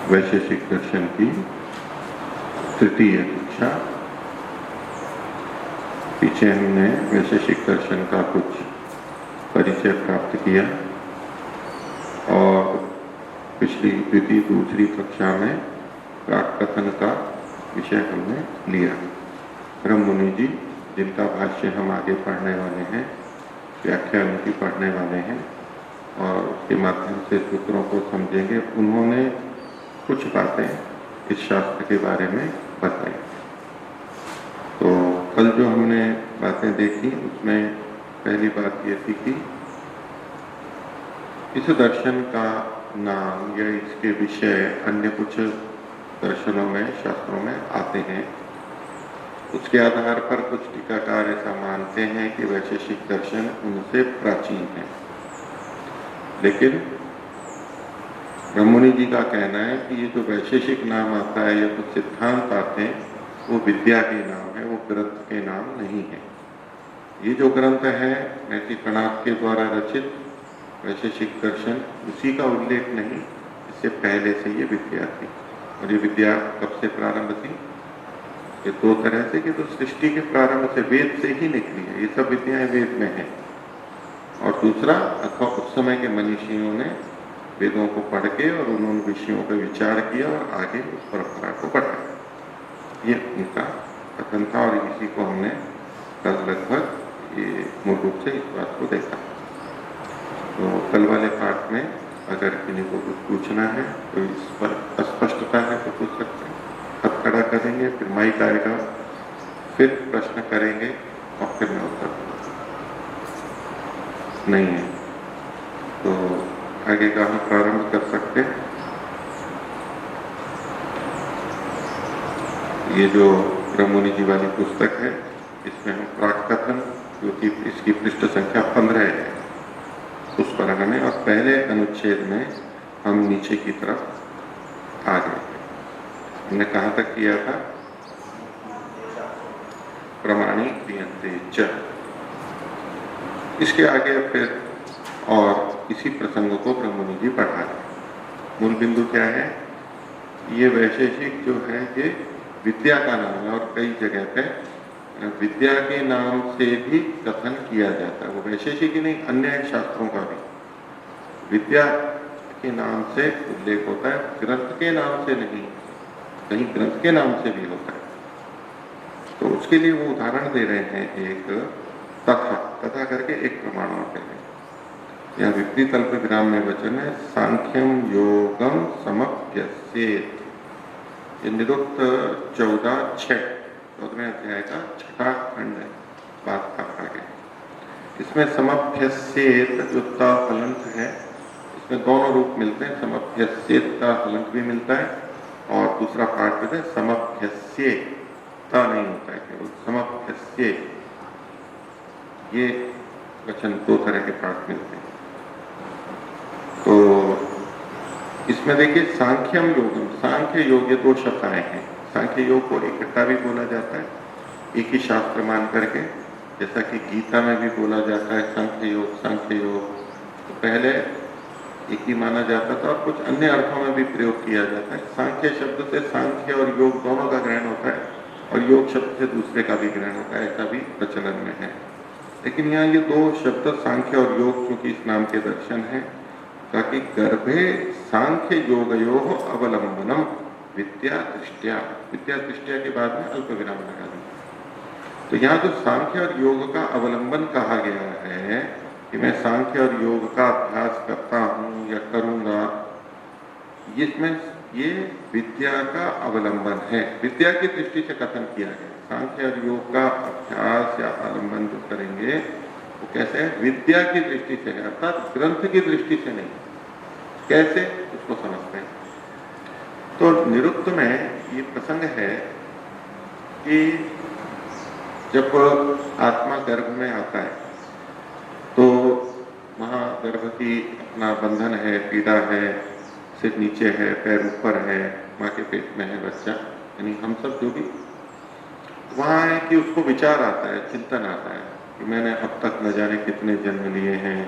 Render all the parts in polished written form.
वैशेषिक दर्शन की तृतीय कक्षा। पीछे हमने वैशेषिक दर्शन का कुछ परिचय प्राप्त किया और पिछली द्वितीय दूसरी कक्षा में प्राक कथन का विषय हमने लिया। ब्रह्म मुनि जी, जिनका भाष्य हम आगे पढ़ने वाले हैं, व्याख्या उनकी पढ़ने वाले हैं और उसके माध्यम से सूत्रों को समझेंगे, उन्होंने कुछ बातें इस शास्त्र के बारे में बताई। तो कल जो हमने बातें देखी उसमें पहली बात ये थी कि इस दर्शन का नाम या इसके विषय अन्य कुछ दर्शनों में, शास्त्रों में आते हैं। उसके आधार पर कुछ टीकाकार ऐसा मानते हैं कि वैशेषिक दर्शन उनसे प्राचीन है, लेकिन ब्रह्ममुनि जी का कहना है कि ये जो वैशेषिक नाम आता है या कुछ सिद्धांत आते हैं वो विद्या के नाम है, वो ग्रंथ के नाम नहीं है। ये जो ग्रंथ है महर्षि कणाद के द्वारा रचित वैशेषिक दर्शन, उसी का उल्लेख नहीं, इससे पहले से ये विद्या थी। और ये विद्या कब से प्रारंभ थी? ये दो तरह से कि तो सृष्टि के प्रारंभ से वेद से ही निकली है, ये सब विद्याएं वेद में है। और दूसरा, अथवा उस समय के मनीषियों ने वेदों को पढ़ के और उन्होंने विषयों पर विचार किया और आगे उस परंपरा को बढ़ाया। ये उनका कथन था और इसी को हमने कल लगभग ये मूल रूप से इस बात को देखा। तो कल वाले पाठ में अगर किन्हीं को कुछ पूछना है तो इस पर अस्पष्टता है तो पूछ सकते हैं, हाथ खड़ा करेंगे, फिर माइक आएगा, फिर प्रश्न करेंगे और फिर मैं उत्तर नहीं है तो आगे का हम प्रारंभ कर सकते हैं। ये जो ब्रह्ममुनि जी वाली पुस्तक है, इसमें हम प्राक कथन, जो कि इसकी पृष्ठ संख्या 15 है, उस पर हमें, और पहले अनुच्छेद में हम नीचे की तरफ आ गए। हमने कहाँ तक किया था? प्रमाणी क्रियन्ते च। इसके आगे फिर और इसी प्रसंग को ब्रह्ममुनि जी बढ़ा रहे। मूल बिंदु क्या है? ये वैशेषिक जो है ये विद्या का नाम है और कई जगह पे विद्या के नाम से भी कथन किया जाता है। वो वैशेषिक ही नहीं, अन्य शास्त्रों का भी विद्या के नाम से उल्लेख होता है, ग्रंथ के नाम से नहीं, कहीं ग्रंथ के नाम से भी होता है। तो उसके लिए वो उदाहरण दे रहे हैं, एक तथा करके एक प्रमाण और कह रहे हैं। यहाँ विपरीत अल्प विराम में वचन है, सांख्यम योगम समप्यस्येत। ये निरुक्त 14वें अध्याय का 6वां खंड है, बात का आगे। इसमें समप्यस्येत जो ता हलंत है, इसमें दोनों रूप मिलते हैं, समप्यस्येत ता हलंत भी मिलता है और दूसरा पाठ में है समप्यस्ये, ता नहीं होता है, केवल समप्यस्ये। ये वचन दो तरह के पाठ मिलते हैं। तो इसमें देखिए सांख्यम योगम, सांख्य योग, ये दो शब्द आए हैं। सांख्य योग को इकट्ठा भी बोला जाता है, एक ही शास्त्र मान करके, जैसा कि गीता में भी बोला जाता है सांख्य योग, सांख्य योग। तो पहले एक ही माना जाता था और कुछ अन्य अर्थों में भी प्रयोग किया जाता है। सांख्य शब्द से सांख्य और योग दोनों का ग्रहण होता है और योग शब्द से दूसरे का भी ग्रहण होता है, ऐसा भी प्रचलन में है। लेकिन यहाँ ये दो शब्द सांख्य और योग चूंकि इस नाम के दर्शन है, ताकि गर्भे सांख्य योगयो अवलंबनम विद्या दृष्टिया के बाद में अल्प विराम लगा दें। तो यहाँ जो सांख्य और योग का अवलंबन कहा गया है कि मैं सांख्य और योग का अभ्यास करता हूँ या करूँगा, इसमें ये विद्या का अवलंबन है, विद्या की दृष्टि से कथन किया गया। सांख्य और योग का अभ्यास या अवलंबन जो करेंगे वो कैसे है? विद्या की दृष्टि से है, अर्थात ग्रंथ की दृष्टि से नहीं। कैसे, उसको समझते हैं। तो निरुक्त में ये प्रसंग है कि जब आत्मा गर्भ में आता है तो वहाँ गर्भ की अपना बंधन है, पीड़ा है, सिर नीचे है, पैर ऊपर है, माँ के पेट में है बच्चा, यानी हम सब जो भी वहाँ है कि उसको विचार आता है, चिंतन आता है कि मैंने अब तक न जाने कितने जन्म लिए हैं,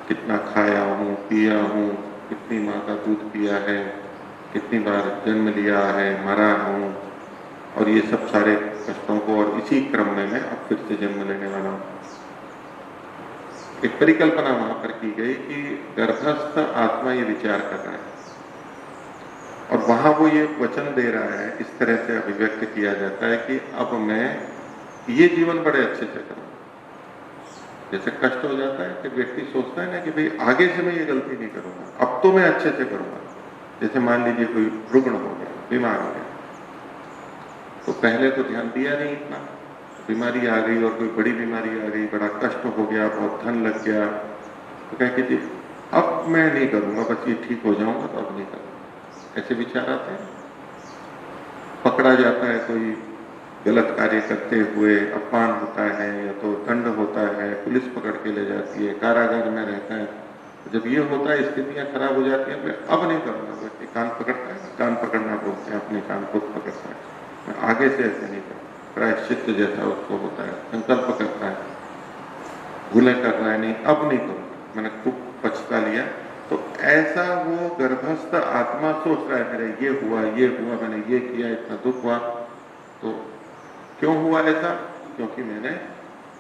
कितना खाया हूँ, पिया हूँ, कितनी माँ का दूध पिया है, कितनी बार जन्म लिया है, मरा हूँ, और ये सब सारे कष्टों को, और इसी क्रम में मैं अब फिर से जन्म लेने वाला हूँ। एक परिकल्पना वहां पर की गई कि गर्भस्थ आत्मा ये विचार कर रहा है और वहां वो ये वचन दे रहा है, इस तरह से अभिव्यक्त किया जाता है कि अब मैं ये जीवन बड़े अच्छे से करूँ। जैसे कष्ट हो जाता है फिर व्यक्ति सोचता है ना कि भाई आगे से मैं ये गलती नहीं करूंगा, अब तो मैं अच्छे से करूंगा। जैसे मान लीजिए कोई रुग्ण हो गया, बीमार हो गया, तो पहले तो ध्यान दिया नहीं इतना, बीमारी आ गई और कोई बड़ी बीमारी आ गई, बड़ा कष्ट हो गया, बहुत धन लग गया, तो कह के अब मैं नहीं करूंगा, बस ये ठीक हो जाऊंगा तो अब नहीं करूंगा। ऐसे विचार आते हैं। पकड़ा जाता है कोई गलत कार्य करते हुए, अपमान होता है या तो दंड होता है, पुलिस पकड़ के ले जाती है, कारागार में रहता है, जब ये होता है, स्थितियां खराब हो जाती हैं, मैं अब नहीं करूंगा। व्यक्ति कान पकड़ता है, कान पकड़ना बोलते हैं, अपने कान खुद पकड़ता है, मैं आगे से ऐसे नहीं करूंगा। प्रायश्चित जैसा उसको होता है, संकल्प करता है, भूलें कर रहा है, नहीं अब नहीं करूंगा, मैंने खूब पछता लिया। तो ऐसा वो गर्भस्थ आत्मा सोच रहा है, मेरे ये हुआ, मैंने ये किया, इतना दुख हुआ, तो क्यों हुआ ऐसा? क्योंकि मैंने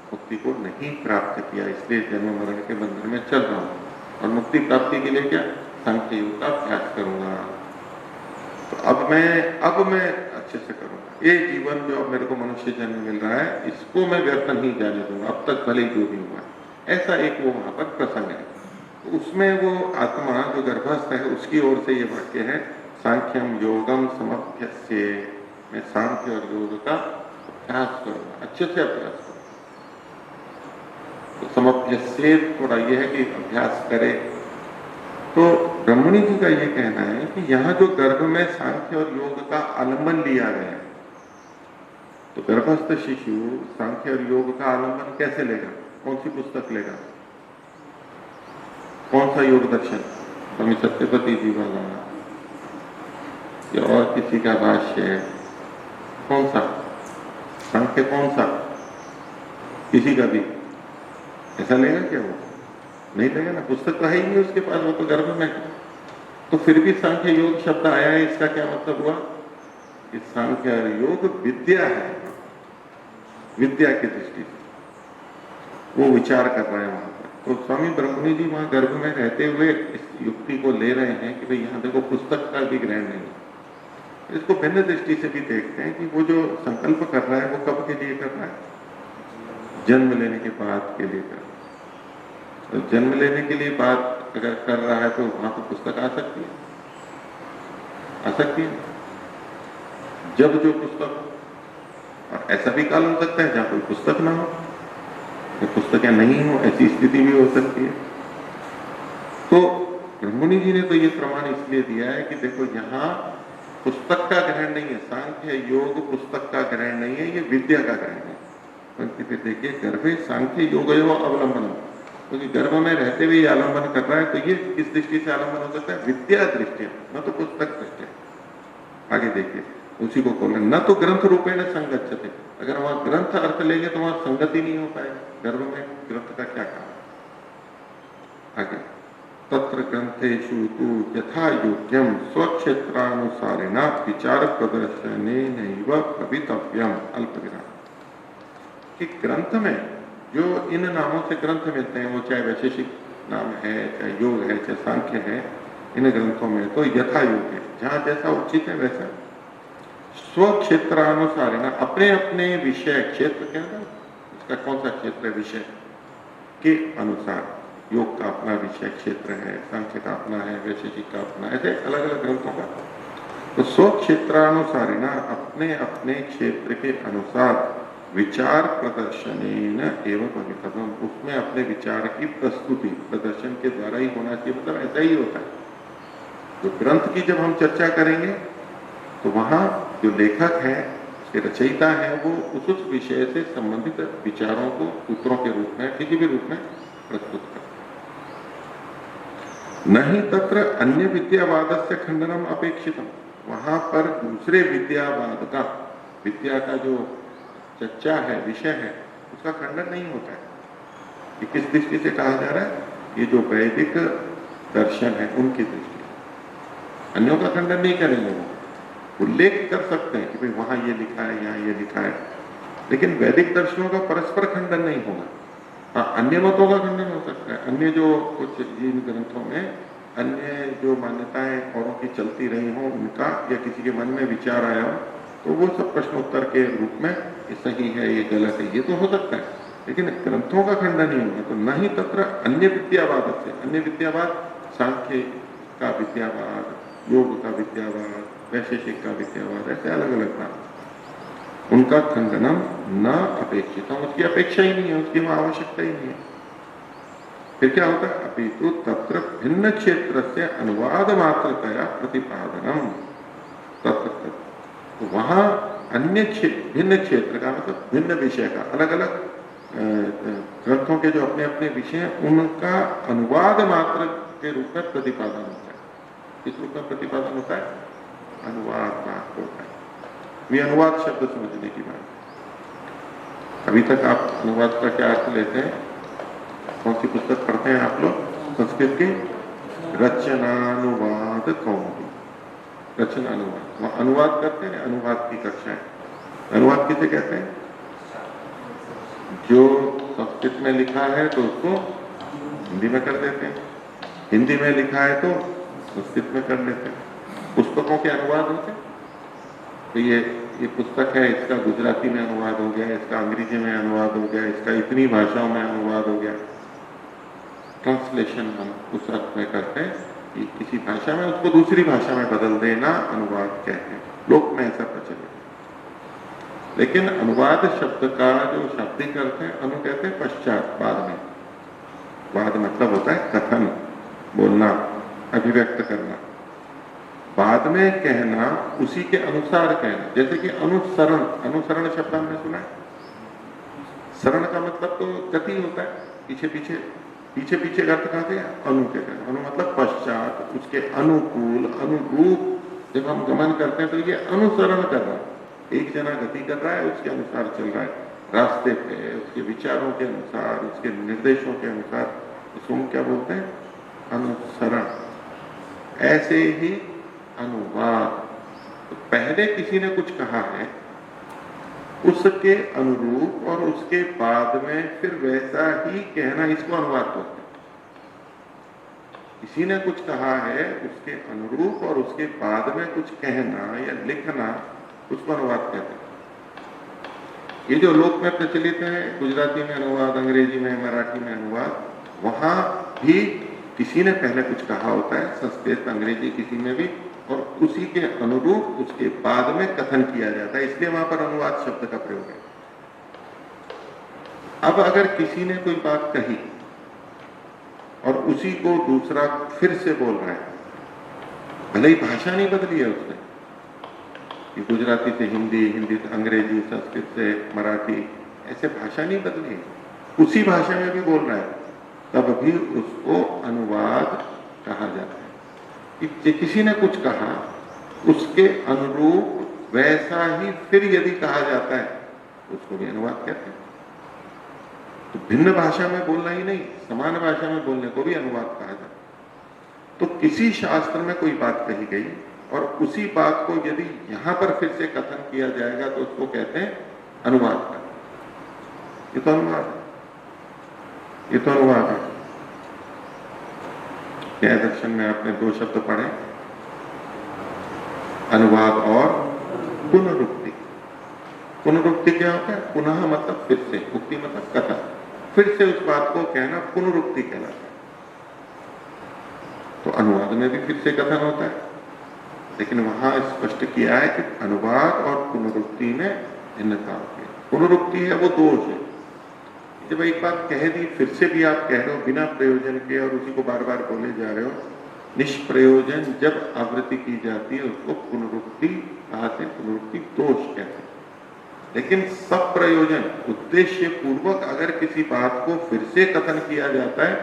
मुक्ति को नहीं प्राप्त किया, इसलिए जन्म मरण के बंधन में चल रहा हूं। और मुक्ति प्राप्ति के लिए क्या? सांख्य योग का अभ्यास करूंगा। तो अब मैं अच्छे से करूंगा। ये जीवन जो अब मेरे को मनुष्य जन्म मिल रहा है, इसको मैं व्यर्थ नहीं जाने दूंगा, अब तक भले जो भी हुआ। ऐसा एक वो वहां पर प्रसंग है। तो उसमें वो आत्मा जो गर्भस्थ है उसकी ओर से ये वाक्य है, सांख्यम योगम समभ्यस्ये, मैं सांख्य और योग का अभ्यास करूंगा, अच्छे से अभ्यास करूंगा। तो समभ्यस्ये थोड़ा यह है कि अभ्यास करे। तो ब्रह्मणी जी का ये कहना है कि यहाँ जो गर्भ में सांख्य और योग का आलंबन लिया गया है, तो गर्भस्थ शिशु सांख्य और योग का आलंबन कैसे लेगा? कौन सी पुस्तक लेगा? कौन सा योग दर्शन? स्वामी सत्यपति जी वाला या और किसी का भाष्य है? कौन सा सांख्य? कौन सा? किसी का भी ऐसा लेगा क्या? वो नहीं लेगा ना, पुस्तक तो है ही नहीं उसके पास, वो तो गर्भ में। तो फिर भी सांख्य योग शब्द आया है, इसका क्या मतलब हुआ कि सांख्य योग विद्या है, विद्या की दृष्टि से वो विचार कर रहे हैं वहां पर। तो स्वामी ब्रह्मणी जी वहां गर्भ में रहते हुए इस युक्ति को ले रहे हैं कि भाई यहाँ देखो पुस्तक का भी ग्रहण नहीं। इसको भिन्न दृष्टि से भी देखते हैं कि वो जो संकल्प कर रहा है वो कब के लिए कर रहा है? जन्म लेने के बाद के लिए कर रहा है। तो जन्म लेने के लिए बात अगर कर रहा है तो वहां तो पुस्तक आ सकती है, आ सकती है। जब जो पुस्तक, और ऐसा भी काल हो सकता है जहां कोई पुस्तक ना हो, तो पुस्तकें नहीं हो, ऐसी स्थिति भी हो सकती है। तो ब्रह्मणी जी ने तो ये प्रमाण इसलिए दिया है कि देखो यहाँ पुस्तक का ग्रहण नहीं है, सांख्य योग पुस्तक का ग्रहण नहीं है, ये विद्या का ग्रहण है। तो फिर देखिए गर्भे सांख्य योग अवलंबन, क्योंकि गर्भ में रहते हुए आलंबन कर रहा है, तो ये किस दृष्टि से आलंबन हो सकता है? विद्या दृष्टि, न तो पुस्तक दृष्टि। आगे देखिए उसी को खोलें, न तो ग्रंथ रूपेण संगच्छते, अगर वहां ग्रंथ अर्थ लेंगे तो वहां संगति नहीं हो पाएगी। गर्भ में ग्रंथ का क्या काम? आगे तत्र ग्रंथेषु तु यथा योग्यम स्वक्षेत्रानुसारिणा विचार प्रदर्शनेनैव भवितव्यम। अल्पविराम। कि ग्रंथ में जो इन नामों से ग्रंथ मिलते हैं, वो चाहे वैशेषिक नाम है, चाहे योग है, चाहे सांख्य है, इन ग्रंथों में तो यथा योग है, जहां जैसा उचित है वैसा स्व क्षेत्रानुसारिणा, अपने अपने विषय, क्षेत्र क्या है उसका कौन सा क्षेत्र है, विषय के अनुसार। योग का अपना विषय क्षेत्र है, सांख्य का अपना है, वैशेषिक का अपना, ऐसे अलग अलग ग्रंथों का। तो स्व क्षेत्रानुसारिणा, अपने अपने क्षेत्र के अनुसार विचार प्रदर्शनेन एवं भवितव्यम, उसमें अपने विचार की प्रस्तुति प्रदर्शन के द्वारा ही होना चाहिए। मतलब ऐसा ही होता है, तो ग्रंथ की जब हम चर्चा करेंगे तो वहां जो लेखक है, उसके रचयिता है, वो उस विषय से संबंधित विचारों को सूत्रों के रूप में, किसी भी रूप में प्रस्तुत करते। नहीं तत्र अन्य विद्यावाद से खंडनम अपेक्षितम, वहां पर दूसरे विद्यावाद का, विद्या का जो चर्चा है, विषय है, उसका खंडन नहीं होता है। ये किस दृष्टि से कहा जा रहा है, ये जो वैदिक दर्शन है उनकी दृष्टि, अन्यों का खंडन नहीं करेंगे। वो उल्लेख कर सकते हैं कि भाई वहां ये लिखा है, यहाँ ये लिखा है, लेकिन वैदिक दर्शनों का परस्पर खंडन नहीं होगा। हाँ, अन्य मतों का खंडन हो सकता है, अन्य जो कुछ जिन ग्रंथों में अन्य जो मान्यताएं औरों की चलती रही हो उनका, या किसी के मन में विचार आया हो, तो वो सब प्रश्नोत्तर के रूप में ये सही है, ये गलत है, ये तो हो सकता है, लेकिन ग्रंथों का खंडन नहीं होगा। तो नहीं तत्र अन्य विद्यावाद से, अन्य विद्यावाद सांख्य का विद्यावाद, योग का विद्यावाद, वैशेषिक का विद्यावाद, ऐसे अलग अलग नाम, उनका खंडनम न अपेक्षित, उसकी अपेक्षा ही नहीं है, उसकी वहां आवश्यकता ही नहीं है। फिर क्या होता है, अपितु तत्र भिन्न क्षेत्र से अनुवाद मात्रतया प्रतिपादनम, तत्र तो वहां अन्य भिन्न क्षेत्र का मतलब भिन्न विषय का, अलग अलग ग्रंथों के जो अपने अपने विषय हैं उनका अनुवाद मात्र के रूप में प्रतिपादन होता है। किस रूप में प्रतिपादन होता है, अनुवाद मात्र होता है। ये अनुवाद शब्द समझने की बात। अभी तक आप अनुवाद का क्या अर्थ लेते हैं, कौन सी पुस्तक पढ़ते हैं आप लोग संस्कृत की, रचनानुवाद कौमुदी, रचनानुवाद, वहां अनुवाद करते हैं, अनुवाद की कक्षा है। अनुवाद किसे कहते हैं, जो संस्कृत में लिखा है तो उसको हिंदी में कर देते हैं, हिंदी में लिखा है तो संस्कृत में कर लेते हैं। पुस्तकों के अनुवाद होते हैं, तो ये पुस्तक है, इसका गुजराती में अनुवाद हो गया, इसका अंग्रेजी में अनुवाद हो गया, इसका इतनी भाषाओं में अनुवाद हो गया। ट्रांसलेशन हम उस अर्थ में करते हैं कि किसी भाषा में उसको दूसरी भाषा में बदल देना अनुवाद कहते हैं, लोक में ऐसा प्रचलित है। लेकिन अनुवाद शब्द का जो शाब्दिक अर्थ है, अनु कहते हैं पश्चात, बाद में। बाद मतलब होता है कथन, बोलना, अभिव्यक्त करना, बाद में कहना, उसी के अनुसार कहना। जैसे कि अनुसरण, अनुसरण शब्द हमने सुना है, शरण का मतलब तो गति होता है, पीछे पीछे, पीछे पीछे अर्थ कहा गया अनु के कहना, अनु मतलब पश्चात, उसके अनुकूल, अनुरूप जब हम गमन करते हैं तो ये अनुसरण कर रहा है, एक जना गति कर रहा है, उसके अनुसार चल रहा है, रास्ते पे, उसके विचारों के अनुसार, उसके निर्देशों के अनुसार, उसको हम क्या बोलते हैं, अनुसरण। ऐसे ही अनुवाद, तो पहले किसी ने कुछ कहा है, उसके अनुरूप और उसके बाद में फिर वैसा ही कहना, इसको अनुवाद बोलते हैं। किसी ने कुछ कहा है, उसके अनुरूप और उसके बाद में कुछ कहना या लिखना, उसको अनुवाद कहते हैं। ये जो लोक में प्रचलित है, गुजराती में अनुवाद, अंग्रेजी में, मराठी में अनुवाद, वहां भी किसी ने पहले कुछ कहा होता है, संस्कृत अंग्रेजी किसी में भी, और उसी के अनुरूप उसके बाद में कथन किया जाता है, इसलिए वहां पर अनुवाद शब्द का प्रयोग है। अब अगर किसी ने कोई बात कही और उसी को दूसरा फिर से बोल रहा है, भले ही भाषा नहीं बदली है उसने, गुजराती से हिंदी, हिंदी से अंग्रेजी, संस्कृत से मराठी, ऐसे भाषा नहीं बदली है, उसी भाषा में भी बोल रहा है, तब भी उसको अनुवाद कहा जाता है। कि किसी ने कुछ कहा, उसके अनुरूप वैसा ही फिर यदि कहा जाता है, उसको भी अनुवाद कहते हैं। तो भिन्न भाषा में बोलना ही नहीं, समान भाषा में बोलने को भी अनुवाद कहा जाता है। तो किसी शास्त्र में कोई बात कही गई और उसी बात को यदि यहां पर फिर से कथन किया जाएगा तो उसको कहते हैं अनुवाद का। ये तो अनुवाद है, ये तो अनुवाद है। न्याय दर्शन में आपने दो शब्द पढ़े, अनुवाद और पुनरुक्ति। पुनरुक्ति क्या होता है? पुनः मतलब फिर से, उक्ति मतलब कथन, फिर से उस बात को कहना पुनरुक्ति कहलाता है। तो अनुवाद में भी फिर से कथन होता है, लेकिन वहां स्पष्ट किया है कि अनुवाद और पुनरुक्ति में भिन्नता होती है। पुनरुक्ति है वो दोष है, जब एक बात कह दी फिर से भी आप कह रहे हो बिना प्रयोजन के और उसी को बार बार बोले जा रहे हो, निष्प्रयोजन जब आवृत्ति की जाती है उसको पुनरुक्ति कहते हैं, पुनरुक्ति दोष कहते हैं। लेकिन सब प्रयोजन उद्देश्य पूर्वक अगर किसी बात को फिर से कथन किया जाता है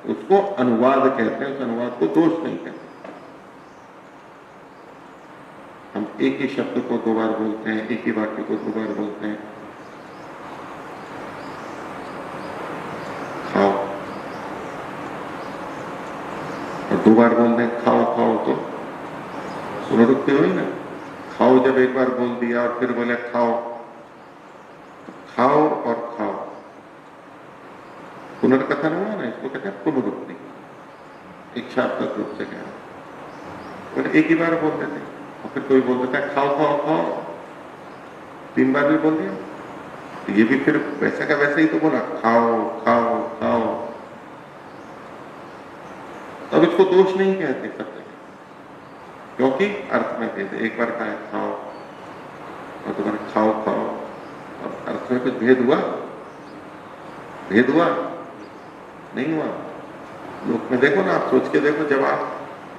उसको अनुवाद कहते हैं, उस अनुवाद को दोष नहीं कहते। हम एक ही शब्द को दो बार बोलते हैं, एक ही वाक्य को दो बार बोलते हैं। खाओ, और दो बार बोल दें खाओ खाओ तो पुनरुक्ति हुई ना। खाओ जब एक बार बोल दिया और फिर बोले खाओ, तो खाओ और खाओ पुनर्कथन हुआ ना, इसको कहते हैं पुनरुक्ति। इच्छात्मक रूप से क्या बोले, एक ही बार बोल देते और फिर कोई बोल देता है खाओ खाओ खाओ, तीन बार भी बोल दिया, तो ये भी फिर वैसा का वैसा ही तो बोला, खाओ खाओ खाओ। अब इसको दोष नहीं कहते शब्द, क्योंकि अर्थ में भेद है। एक बार कहा खाओ और दोबारा खाओ खाओ, अब अर्थ में कुछ भेद हुआ? भेद हुआ? नहीं हुआ। लोक में देखो ना, आप सोच के देखो, जब आप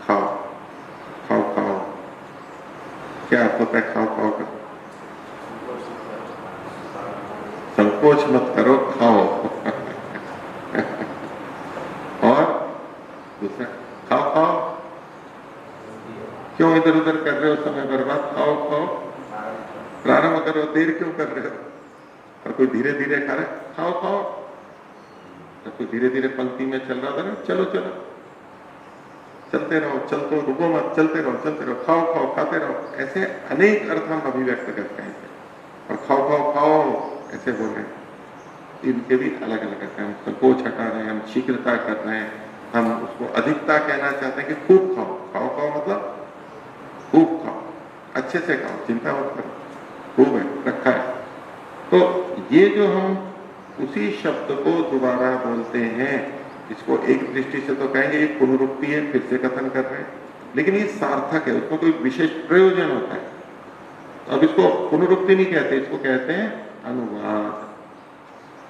खाओ खाओ खाओ, क्या अर्थ होता है खाओ खाओ का? संकोच मत करो, खाओ। और दूसरा खाओ खाओ, क्यों इधर उधर कर रहे हो समय बर्बाद? खाओ खाओ, प्रारंभ करो, देर क्यों कर रहे हो? और कोई धीरे धीरे खा रहा है, खाओ खाओ। तो कोई धीरे धीरे पंक्ति में चल रहा था ना, चलो चलो, चलते रहो, चलते रुको मत, चलते रहो, खाओ खाओ, खाते रहो। ऐसे अनेक अर्थ हम अभिव्यक्त करते हैं। और खाओ खाओ खाओ ऐसे बोल रहे हैं, इनके भी अलग अलग करते हैं। हम संकोच हटा रहे हैं, हम शीघ्रता कर रहे हैं, हम उसको अधिकता कहना चाहते हैं कि खूब खाओ। खाओ खाओ मतलब खूब खाओ, अच्छे से खाओ, चिंता मत करो, खूब है, रखा है। तो ये जो हम उसी शब्द को दोबारा बोलते हैं, इसको एक दृष्टि से तो कहेंगे ये पुनरुक्ति है, फिर से कथन कर रहे हैं, लेकिन ये सार्थक है, उसको कोई विशेष प्रयोजन होता है। अब इसको पुनरुक्ति नहीं कहते, इसको कहते हैं अनुवाद।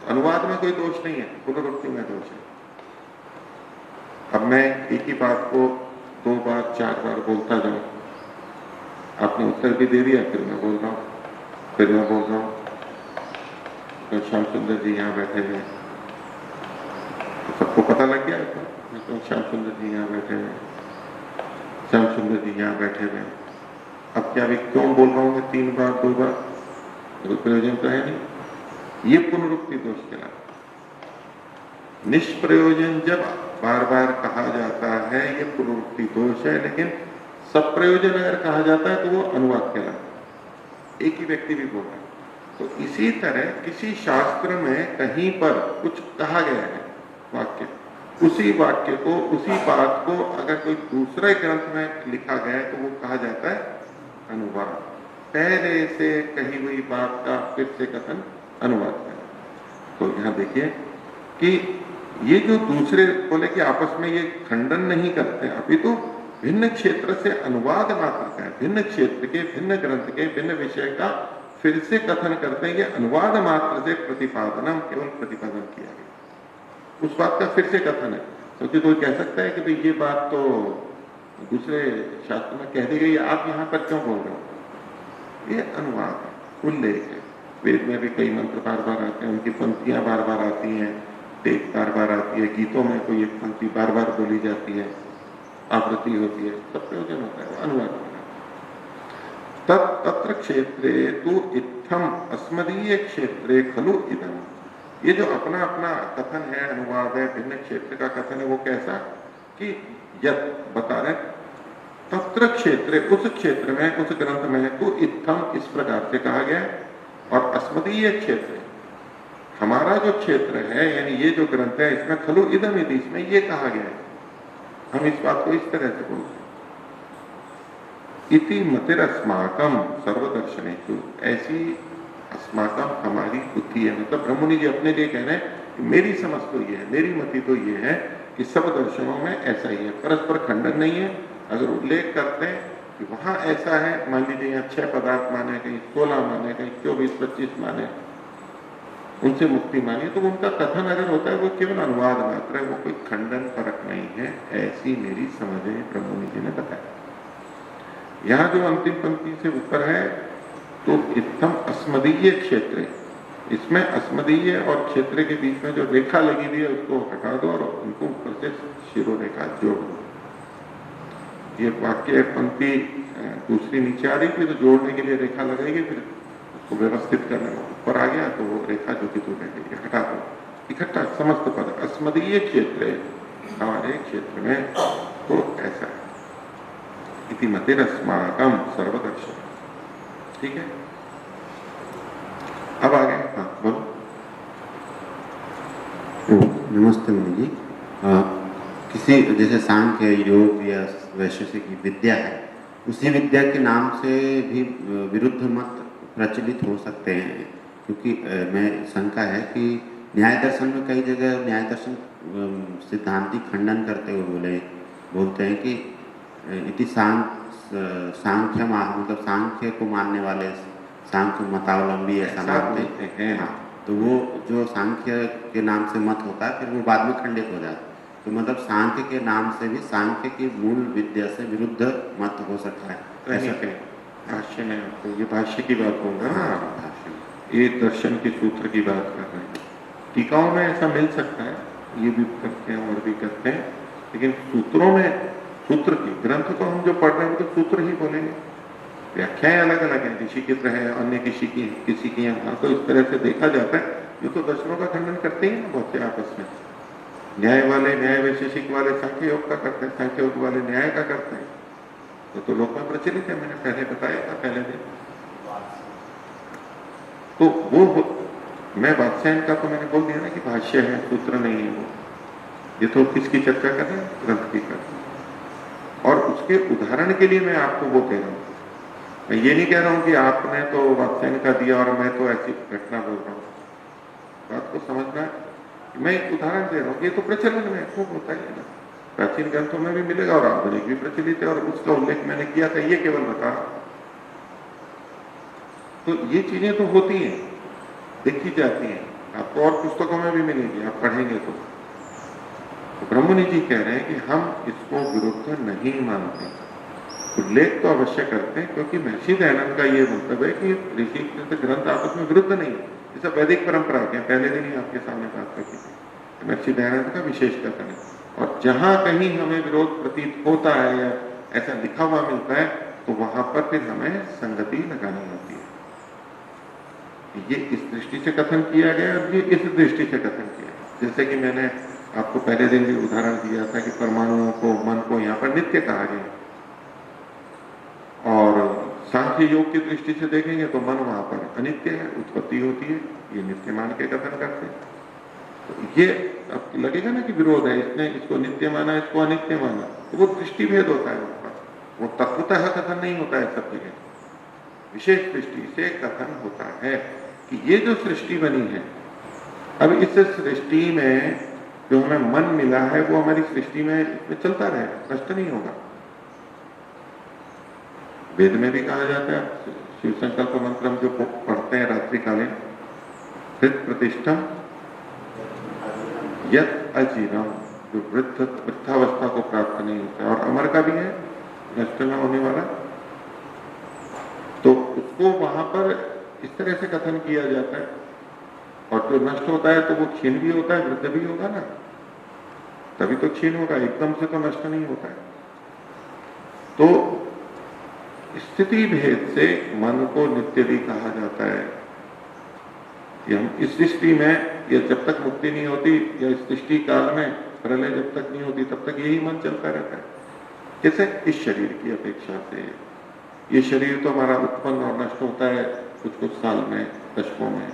अनुवाद में कोई दोष नहीं है, पुनरुक्ति में दोष है। अब मैं एक ही बात को दो बार चार बार बोलता जाऊं, आपने उत्तर भी दे दिया, फिर मैं बोल रहा हूं, फिर मैं बोल रहा हूं। तो श्याम सुंदर जी यहाँ बैठे हुए, तो सबको पता लग गया तो श्याम सुंदर जी यहाँ बैठे हुए, श्याम सुंदर जी यहाँ बैठे हुए। अब क्या अभी क्यों बोल रहा हूं मैं तीन बार दो बार? कोई प्रयोजन तो है नहीं। ये पुनरुक्ति दोष कहलाता। निष्प्रयोजन जब बार बार कहा जाता है ये पुनरुक्ति दोष है, लेकिन सब प्रयोजन अगर कहा जाता है तो वो अनुवाद कहलाता। एक ही व्यक्ति भी बोल रहा है। तो इसी तरह किसी शास्त्र में कहीं पर कुछ कहा गया है वाक्य, उसी वाक्य को, उसी बात को अगर कोई दूसरे ग्रंथ में लिखा गया है तो वो कहा जाता है अनुवाद। पहले से कही हुई बात का फिर से कथन अनुवाद है। तो यहाँ देखिए कि ये जो दूसरे बोले कि आपस में ये खंडन नहीं करते, अभी तो भिन्न क्षेत्र से अनुवाद मात्र का है, भिन्न क्षेत्र के, भिन्न ग्रंथ के, भिन्न विषय का फिर से कथन करते हैं। ये अनुवाद मात्र से प्रतिपादनम, केवल प्रतिपादन किया गया, उस बात का फिर से कथन है। क्योंकि कोई कह सकता है कि भाई ये बात तो दूसरे शास्त्र में कह दी गई, आप यहाँ पर क्यों बोल रहे हो? ये अनुवाद है, उल्लेख है। वेद में भी कई मंत्र बार बार आते हैं, उनकी पंक्तियां बार बार आती हैं, टेक बार बार आती है, गीतों में कोई एक पंक्ति बार बार बोली जाती है, आवृत्ति होती है, सब प्रयोजन होता है, अनुवाद होता है। तत्र क्षेत्रे तु इत्थम अस्मदीय क्षेत्रे खलु इदम। ये जो अपना अपना कथन है, अनुवाद है, भिन्न क्षेत्र का कथन है, वो कैसा कि यत बता रहे तत्र क्षेत्र, उस क्षेत्र में, उस ग्रंथ में को इत्थम इस प्रकार से कहा गया है। और अस्मदीय क्षेत्र, हमारा जो क्षेत्र है, यानी ये जो ग्रंथ है, इसमें खलु इदम इति, इसमें ये कहा गया है। हम इस बात को इस तरह से बोलते हैं, इति मतिरस्माकम सर्वदर्शनेषु, ऐसी अस्माकम हमारी बुद्धि है। मतलब ब्रह्ममुनि जी अपने लिए कह रहे हैं कि मेरी समझ तो ये है, मेरी मति तो ये है कि सब दर्शनों में ऐसा ही है, परस्पर खंडन नहीं है। अगर उल्लेख करते हैं कि वहां ऐसा है, मान लीजिए यहाँ 6 पदार्थ माने, कहीं 16 माने, कहीं 24-25 माने, उनसे मुक्ति मानी, तो उनका कथन अगर होता है वो केवल अनुवाद मात्र है, वो कोई खंडन परक नहीं है। ऐसी मेरी समझ है, ब्रह्ममुनि जी ने बताया। यहाँ जो अंतिम पंक्ति से ऊपर है, तो इत्थम अस्मदीय क्षेत्र, इसमें अस्मदीय और क्षेत्र के बीच में जो रेखा लगी हुई है उसको हटा दो और उनको ऊपर से शिरोरेखा जोड़ दो। ये वाक्य पंक्ति दूसरी नीचे आ रही थी, तो जोड़ने के लिए रेखा लगाएगी, फिर उसको व्यवस्थित करने में ऊपर आ गया, तो वो रेखा जो कि दूर रह गई, हटा दो। इकट्ठा समस्त पद अस्मदीय क्षेत्र, हमारे क्षेत्र में तो ऐसा है। इति मतिरस्माकम सर्वदर्शन, ठीक है। अब आगे, हाँ बोलो। नमस्ते मुनि जी। किसी जैसे सांख्य, योग या वैशेषिक विद्या है, उसी विद्या के नाम से भी विरुद्ध मत प्रचलित हो सकते हैं, क्योंकि मैं शंका है कि न्याय दर्शन में कई जगह न्याय दर्शन सिद्धांतिक खंडन करते हुए बोलते हैं कि इति सांख्य मतलब सांख्य को मानने वाले सांख्य मतावलंबी ऐसा मानते हैं। हाँ, तो वो जो सांख्य के नाम से मत होता है, फिर वो बाद में खंडित हो जाता है। तो मतलब सांख्य के नाम से भी सांख्य की मूल विद्या से विरुद्ध मत हो सकता है, ऐसा कहें। भाष्य में आपको ये भाष्य की बात होगा ना, भाष्य में ये दर्शन के सूत्र की बात कर रहे हैं। टीकाओं में ऐसा मिल सकता है, ये भी करते हैं और भी करते हैं, लेकिन सूत्रों में, सूत्र की ग्रंथ तो हम जो पढ़ रहे हैं वो तो सूत्र ही बोलेंगे। व्याख्याएं अलग अलग है, ऋषि की है, अन्य किसी की है। तो इस तरह से देखा जाता है, ये तो दर्शनों का खंडन करते ही ना बहुत से आपस में। न्याय वाले, न्याय वैशेषिक वाले सांख्य योग का करते हैं, सांख्य योग वाले न्याय का करते हैं। तो लोक में प्रचलित है, मैंने पहले बताया था पहले दिन। तो वो मैं वात्स्यायन का तो मैंने बोल दिया ना कि भाष्य है, सूत्र नहीं है वो। ये तो किसकी चर्चा कर रहे हैं, ग्रंथ की कर रहे हैं। और उसके उदाहरण के लिए मैं आपको वो कह रहा हूँ, मैं ये नहीं कह रहा हूँ कि आपने तो वात्स्यायन का दिया और मैं तो ऐसी घटना बोल रहा हूँ। बात को समझना, मैं एक उदाहरण दे रहा हूँ, ये तो प्रचलन में खूब होता ही है ना, प्राचीन ग्रंथों में भी मिलेगा और आधुनिक भी प्रचलित है, और उसका उल्लेख मैंने किया था, ये केवल बता रहा। तो ये चीजें तो होती हैं, देखी जाती हैं, आपको और पुस्तकों में भी मिलेगी, आप पढ़ेंगे तो ब्रह्ममुनि जी कह रहे हैं कि हम इसको विरुद्ध नहीं मानते। उल्लेख तो अवश्य करते हैं, क्योंकि महर्षि दयानंद का ये मतलब है कि ऋषि ग्रंथ आपस में विरुद्ध नहीं है। जैसा वैदिक परंपरा के पहले दिन ही आपके सामने बात रखी थी, महर्षि दयानंद का विशेष कथन है। और जहां कहीं हमें विरोध प्रतीत होता है या ऐसा लिखा हुआ मिलता है, तो वहां पर फिर हमें संगति लगानी होती है। ये इस दृष्टि से कथन किया गया और ये इस दृष्टि से कथन किया। जैसे कि मैंने आपको पहले दिन भी उदाहरण दिया था कि परमाणुओं को, मन को यहाँ पर नित्य कहा गया, और सांख्य योग की दृष्टि से देखेंगे तो मन वहां पर अनित्य है, उत्पत्ति होती है, ये नित्य मान के कथन करते हैं। तो ये अब लगेगा ना कि विरोध है, इसने इसको नित्य माना, इसको अनित्य माना, तो वो दृष्टि भेद होता है वहां पर, वो तत्वतः कथन नहीं होता है सब जगह, विशेष दृष्टि से कथन होता है कि ये जो सृष्टि बनी है, अब इस सृष्टि में जो हमें मन मिला है वो हमारी सृष्टि में इसमें चलता रहेगा, नष्ट नहीं होगा। वेद में भी कहा जाता है, शिव संकल्प मंत्र हम जो पढ़ते हैं रात्रिकालीन, हृत प्रतिष्ठम यत अजीरम, जो वृद्धावस्था को प्राप्त नहीं होता है, और अमर का भी है, नष्ट न होने वाला, तो उसको वहां पर इस तरह से कथन किया जाता है। और जो नष्ट होता है तो वो क्षीण भी होता है, वृद्ध भी होगा ना, तभी तो क्षीण होगा, एकदम से तो नष्ट नहीं होता है। तो स्थिति भेद से मन को नित्य भी कहा जाता है कि हम इस सृष्टि में, या जब तक मुक्ति नहीं होती या इस सृष्टि काल में प्रलय जब तक नहीं होती तब तक यही मन चलता रहता है। जैसे इस शरीर की अपेक्षा से ये शरीर तो हमारा उत्पन्न और नष्ट होता है कुछ कुछ साल में, दशकों में,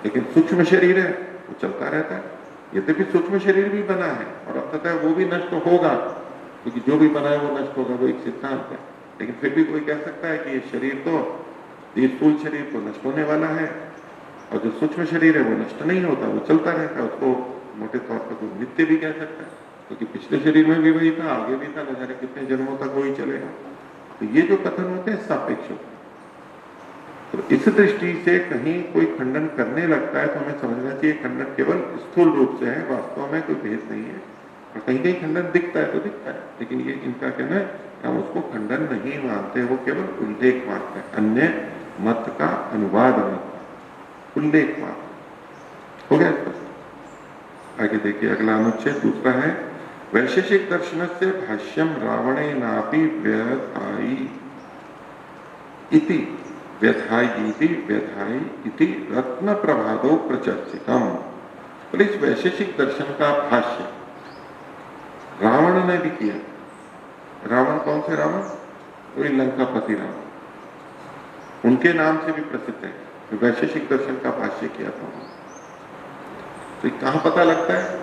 लेकिन सूक्ष्म शरीर है वो चलता रहता है। यद्यपि सूक्ष्म शरीर भी बना है और अंततः वो भी नष्ट होगा, क्योंकि जो भी बना है वो नष्ट होगा, वो एक सिद्धांत है। लेकिन फिर भी कोई कह सकता है कि ये शरीर तो, ये स्थूल शरीर तो नष्ट होने वाला है, और जो सूक्ष्म शरीर है वो नष्ट नहीं होता, वो चलता रहता है। उसको मोटे तौर पर कोई नित्य भी कह सकता है, क्योंकि पिछले शरीर में भी वही था, आगे भी था, न जाने कितने जन्मों तक वही चलेगा। तो ये जो कथन होते हैं सापेक्ष होते हैं। तो इस दृष्टि से कहीं कोई खंडन करने लगता है तो हमें समझना चाहिए खंडन केवल स्थूल रूप से है, वास्तव में कोई भेद नहीं है। और कहीं कहीं खंडन दिखता है तो दिखता है, लेकिन ये इनका कहना है हम उसको खंडन नहीं मानते, वो केवल उल्लेख मानते हैं, अन्य मत का अनुवाद मानते हैं, उल्लेख मानते। हो गया स्पष्ट? आगे देखिए अगला अनुच्छेद दूसरा है, वैशेषिक दर्शन से भाष्यम रावणे नापि व्यथाई इति व्यथाई इति रत्न प्रभादो प्रचर्चितम। तो इस वैशेषिक दर्शन का भाष्य रावण ने भी किया। रावण कौन से रावण? वही लंकापति रावण, उनके नाम से भी प्रसिद्ध है। तो वैशेषिक दर्शन का भाष्य किया था। तो कहां पता लगता है?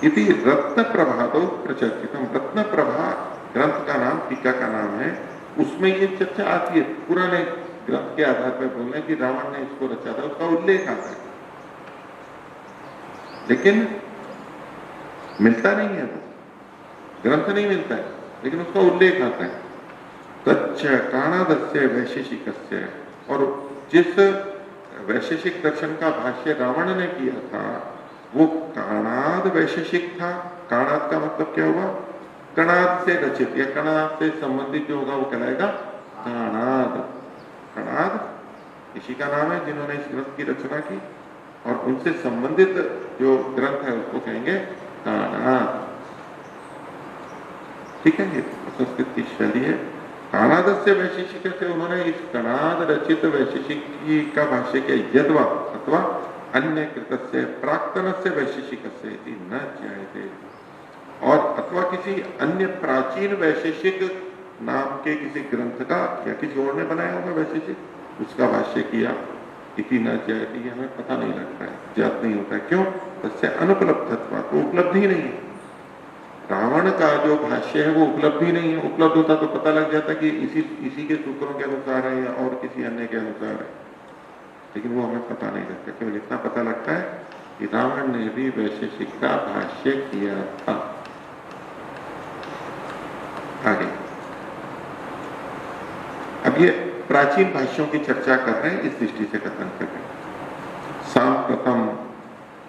इति रत्न प्रभादो प्रचर्चितम। रत्न प्रभा ग्रंथ का नाम, टीका का नाम है, उसमें ये चर्चा आती है। पुराने ग्रंथ के आधार पर बोलना है कि रावण ने इसको रचा था, उसका उल्लेख आता है, लेकिन मिलता नहीं है, वो ग्रंथ नहीं मिलता है, लेकिन उसका उल्लेख आता है। तच्च काणादस्य वैशेषिकस्य, और जिस वैशेषिक दर्शन का भाष्य रावण ने किया था वो काणाद वैशेषिक था। काणाद का मतलब क्या हुआ? कणाद से रचित या कणाद से संबंधित जो होगा वो कहलाएगा काणाद। कणाद ऋषि का नाम है जिन्होंने इस ग्रंथ की रचना की, और उनसे संबंधित जो ग्रंथ है उसको कहेंगे काणाद। ठीक है, ये संस्कृत की शैली है। काणाद से वैशेषिक से उन्होंने इस कणाद रचित वैशेषिक का भाष्य किया। यद्वा अथवा अन्य कृत से प्राक्तन से वैशेषिक से न जायते, और अथवा किसी अन्य प्राचीन वैशेषिक नाम के किसी ग्रंथ का या किसी और ने बनाया होगा वैशेषिक, उसका भाष्य किया। इति न जायते, हमें पता नहीं लगता है, ज्ञात नहीं होता है। क्यों? तस्य अनुपलब्धत्वा, तो उपलब्ध ही नहीं है। रावण का जो भाष्य है वो उपलब्ध ही नहीं है। उपलब्ध होता तो पता लग जाता कि इसी के सूत्रों के अनुसार है या और किसी अन्य के अनुसार है, लेकिन वो हमें पता नहीं लगता। केवल इतना पता लगता है कि रावण ने भी वैशेषिक का भाष्य किया था। आगे अब ये प्राचीन भाष्यों की चर्चा कर रहे हैं, इस दृष्टि से कथन कर रहे हैं। सांप्रतम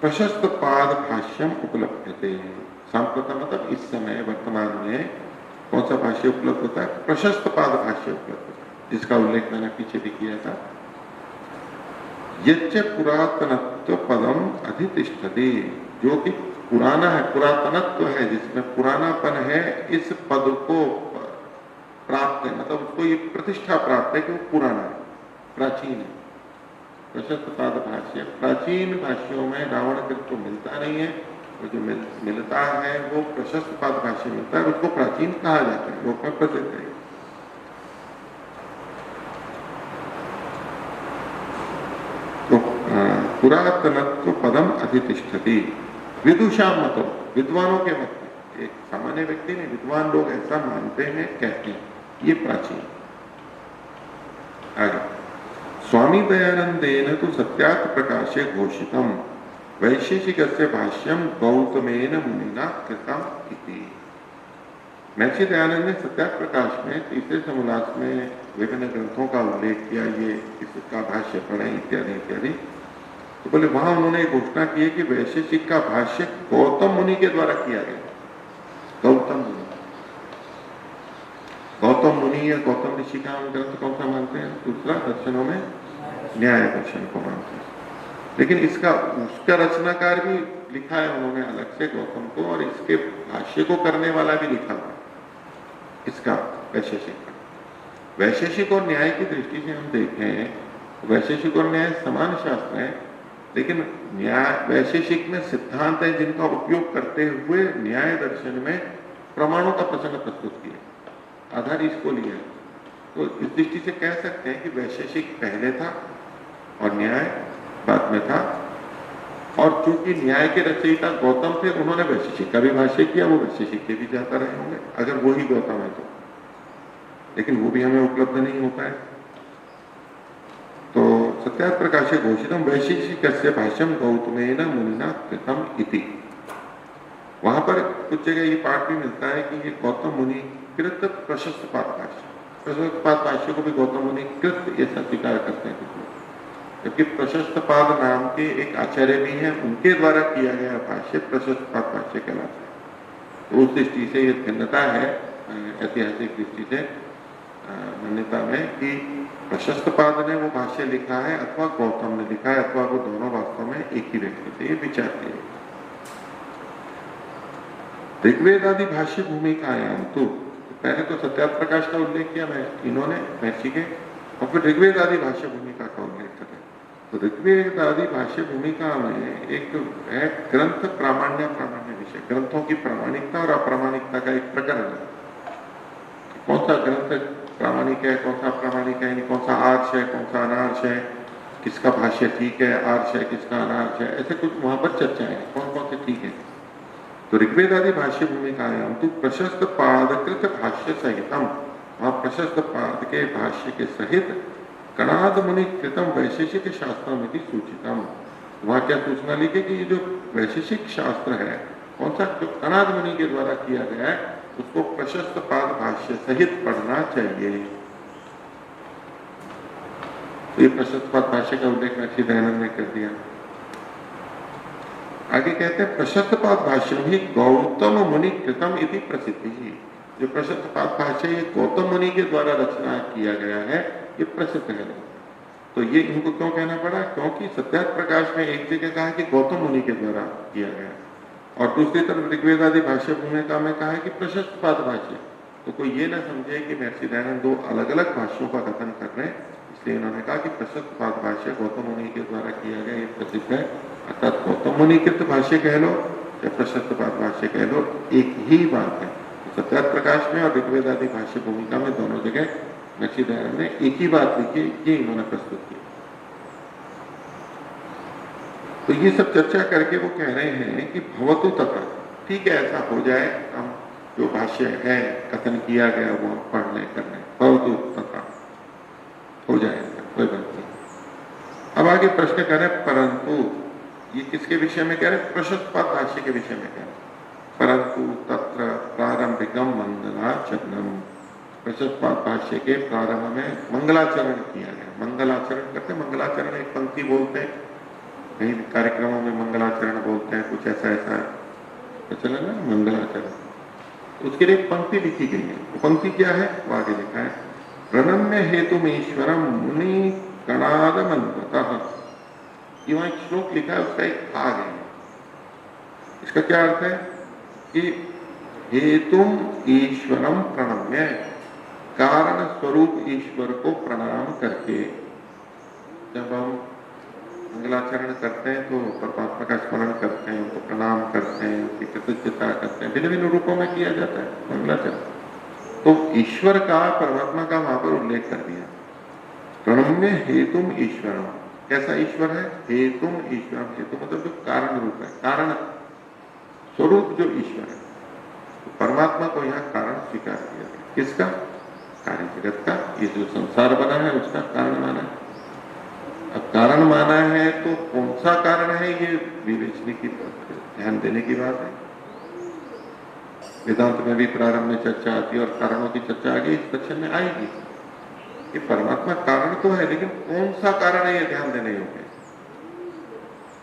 प्रशस्त पाद भाष्यम उपलब्धते। सांप्रतम मतलब इस समय वर्तमान में कौन सा भाष्य उपलब्ध होता है? प्रशस्त पाद भाष्य उपलब्ध होता है, जिसका उल्लेख मैंने पीछे भी किया था। यच्च पुरातनत्व पदम अधितिष्ठति, जो कि पुराना है, पुरातनत्व है, जिसमें पुरानापन है, इस पद को प्राप्त है, मतलब उसको ये प्रतिष्ठा प्राप्त है कि वो पुराना है, प्राचीन है। प्रशस्त पाद भाष्य, प्राचीन भाष्यों में रावण कृत तो मिलता नहीं है, और जो मिलता है वो प्रशस्त पाद भाष्य मिलता है, उसको प्राचीन कहा जाता है, लोक में प्रसिद्ध है। तो पुरातनत्व पदम अधितिष्ठति विदुषा मतो, विद्वानों के मत में, एक सामान्य व्यक्ति नहीं, विद्वान लोग ऐसा मानते हैं, कहते हैं ये प्राचीन। आगे स्वामी दयानंदेन तो सत्यार्थ प्रकाशे घोषितम वैशेषिकस्य भाष्यम गौतमेन मुनिना कृतम इति। महर्षि दयानंद ने सत्यार्थ प्रकाश में तीसरे समोल्लास में विभिन्न ग्रंथों का उल्लेख किया, ये इसका भाष्य पढ़े इत्यादि इत्यादि। तो बोले वहां उन्होंने घोषणा की है कि वैशेषिक का भाष्य गौतम मुनि के द्वारा किया गया। गौतम मुनि, गौतम मुनि या गौतम ऋषि का हम ग्रंथ कौन सा मानते हैं? दूसरा दर्शनों में न्याय दर्शन को मानते हैं, लेकिन उसका रचनाकार भी लिखा है उन्होंने अलग से गौतम को, और इसके भाष्य को करने वाला भी लिखा हुआ इसका वैशेषिक का। वैशेषिक और न्याय की दृष्टि से हम देखें, वैशेषिक और न्याय समान शास्त्र है, लेकिन न्याय वैशेषिक में सिद्धांत है जिनका उपयोग करते हुए न्याय दर्शन में प्रमाणों का प्रसंग प्रस्तुत किया, आधार इसको लिया। तो इस दृष्टि से कह सकते हैं कि वैशेषिक पहले था और न्याय बाद में था। और चूंकि न्याय के रचयिता गौतम थे, उन्होंने वैशेषिक का भी भाष्य किया, वो वैशेषिक के भी जाता रहे होंगे अगर वो ही गौतम है तो, लेकिन वो भी हमें उपलब्ध नहीं होता है। तो सत्यार्थ प्रकाशे घोषितम वैशेषिकस्य भाष्यम गौतमेन मुनिना कृतम इति। वहां पर कुछ जगह ये पाठ भी मिलता है कि ये गौतम मुनि कृत प्रशस्त पाद भाष्य, प्रशस्त पाद भाष्य को भी गौतम मुनि कृत ऐसा स्वीकार करते हैं, जबकि प्रशस्त पाद नाम के एक आचार्य भी हैं, उनके द्वारा किया गया भाष्य प्रशस्त पाद भाष्य कहलाता है। तो उस दृष्टि से ये भिन्नता है ऐतिहासिक दृष्टि से मान्यता में कि प्रशस्त पाद ने वो भाष्य लिखा है अथवा गौतम ने लिखा है, अथवा वो दोनों वास्तव में एक ही व्यक्ति थे, ये विचार किए। ऋग्वेद आदि भाष्य भूमिकायाम तो पहले तो सत्यार्थ प्रकाश का उल्लेख किया मैं इन्होंने महर्षि के, और फिर ऋग्वेद आदि भाष्य भूमिका का उल्लेख करें। तो ऋग्वेद आदि भाष्य भूमिका में एक है ग्रंथ प्रामाण्य विषय, ग्रंथों की प्रामाणिकता और अप्रामाणिकता का एक प्रकरण है। कौन सा ग्रंथ प्रामाणिक है, कौन सा अप्रामाणिक है, कौन सा आर्ष है, कौन सा अनार्ष है, किसका भाष्य ठीक है, आर्ष है, किसका अनार्ष है, ऐसे कुछ वहां पर चर्चा है कौन कौन से ठीक है। तो ऋग्वेद आदि भाष्य भूमिकायाम तो प्रशस्त पादकृत भाष्य सहितम, वहां प्रशस्त पाद के भाष्य के सहित कणाद मुनि कृतम वैशेषिक शास्त्र में सूचितम। वहां क्या सूचना लिखी कि ये जो वैशेषिक शास्त्र है कौन सा, जो कणाद मुनि के द्वारा किया गया है, उसको प्रशस्त पाद भाष्य सहित पढ़ना चाहिए। तो ये प्रशस्त पाद भाष्य का उल्लेख महर्षि दयानंद ने कर दिया। आगे कहते हैं प्रशस्त पाद भाष्य ही गौतम मुनि कृतम इति प्रसिद्धि। जो प्रशस्त पाद भाष्य ये गौतम मुनि के द्वारा रचना किया गया है, ये प्रसिद्ध है। तो ये इनको क्यों कहना पड़ा, क्योंकि सत्यार्थ प्रकाश में एक जगह कहा कि गौतम मुनि के द्वारा किया गया, और दूसरी तरफ ऋग्वेद आदि भाष्य भूमिका में कहा है कि प्रशस्त पाद भाष्य। तो कोई ये ना समझे कि महर्षि दयानंद दो अलग अलग भाष्यों का कथन कर रहे हैं, इसलिए इन्होंने कहा कि प्रशस्त पाद भाष्य गौतम मुनि के द्वारा किया गया, ये प्रसिद्ध है। अर्थात गौतम मुनि कृत भाष्य कह लो या प्रशस्त पाद भाष्य कह लो, एक ही बात है। तो सत्यार्थ प्रकाश में और ऋग्वेद आदि भाष्य भूमिका में दोनों जगह महर्षि दयानंद ने एक ही बात लिखी, ये इन्होंने प्रस्तुत की। तो ये सब चर्चा करके वो कह रहे हैं कि भवतु तथा, ठीक है ऐसा हो जाए, हम जो भाष्य है कथन किया गया वो हम पढ़ लें कर लें, भवतु तथा हो जाएगा, कोई बात नहीं। अब आगे प्रश्न करें, परंतु ये किसके विषय में कह रहे हैं, प्रशस्त पाद भाष्य के विषय में कह रहे हैं। परंतु तत्र प्रारंभिकम मंगलाचरणम, प्रशस्त पाद भाष्य के प्रारंभ में मंगलाचरण किया गया। मंगलाचरण करते, मंगलाचरण एक पंक्ति बोलते हैं, कई कार्यक्रमों में मंगलाचरण बोलते हैं, कुछ ऐसा ऐसा है तो चला ना मंगलाचरण। उसके लिए एक पंक्ति लिखी गई है, वो पंक्ति क्या है, वो आगे लिखा है, प्रणम्य हेतु में ईश्वरम मुनि कणाद मंत्रतः। ये वहां एक श्लोक लिखा है, उसका एक भाग है। इसका क्या अर्थ है कि हेतुम ईश्वरम प्रणम्य, कारण स्वरूप ईश्वर को प्रणाम करके। जब हम मंगलाचरण करते हैं तो परमात्मा का स्मरण करते हैं, उनको प्रणाम करते हैं, उसकी कृतज्ञता करते हैं, भिन्न भिन्न रूपों में किया जाता है मंगलाचरण। तो ईश्वर का, परमात्मा का वहां पर उल्लेख कर दिया। प्रणम्य हेतुम ईश्वरम, कैसा ईश्वर है, हेतुम ईश्वरम, हेतु मतलब जो कारण रूप है, कारण स्वरूप जो ईश्वर है। तो परमात्मा को यहाँ कारण स्वीकार किया गया, किसका, कार्य जगत का, ये जो संसार बना है उसका कारण माना है। अब कारण माना है तो कौन सा कारण है, ये विवेचने की, ध्यान देने की बात है। वेदांत में भी प्रारंभ में चर्चा आती है और कारणों की चर्चा आगे इस सेक्शन में आएगी कि परमात्मा कारण तो है, लेकिन कौन सा कारण है ये ध्यान देने योग्य है।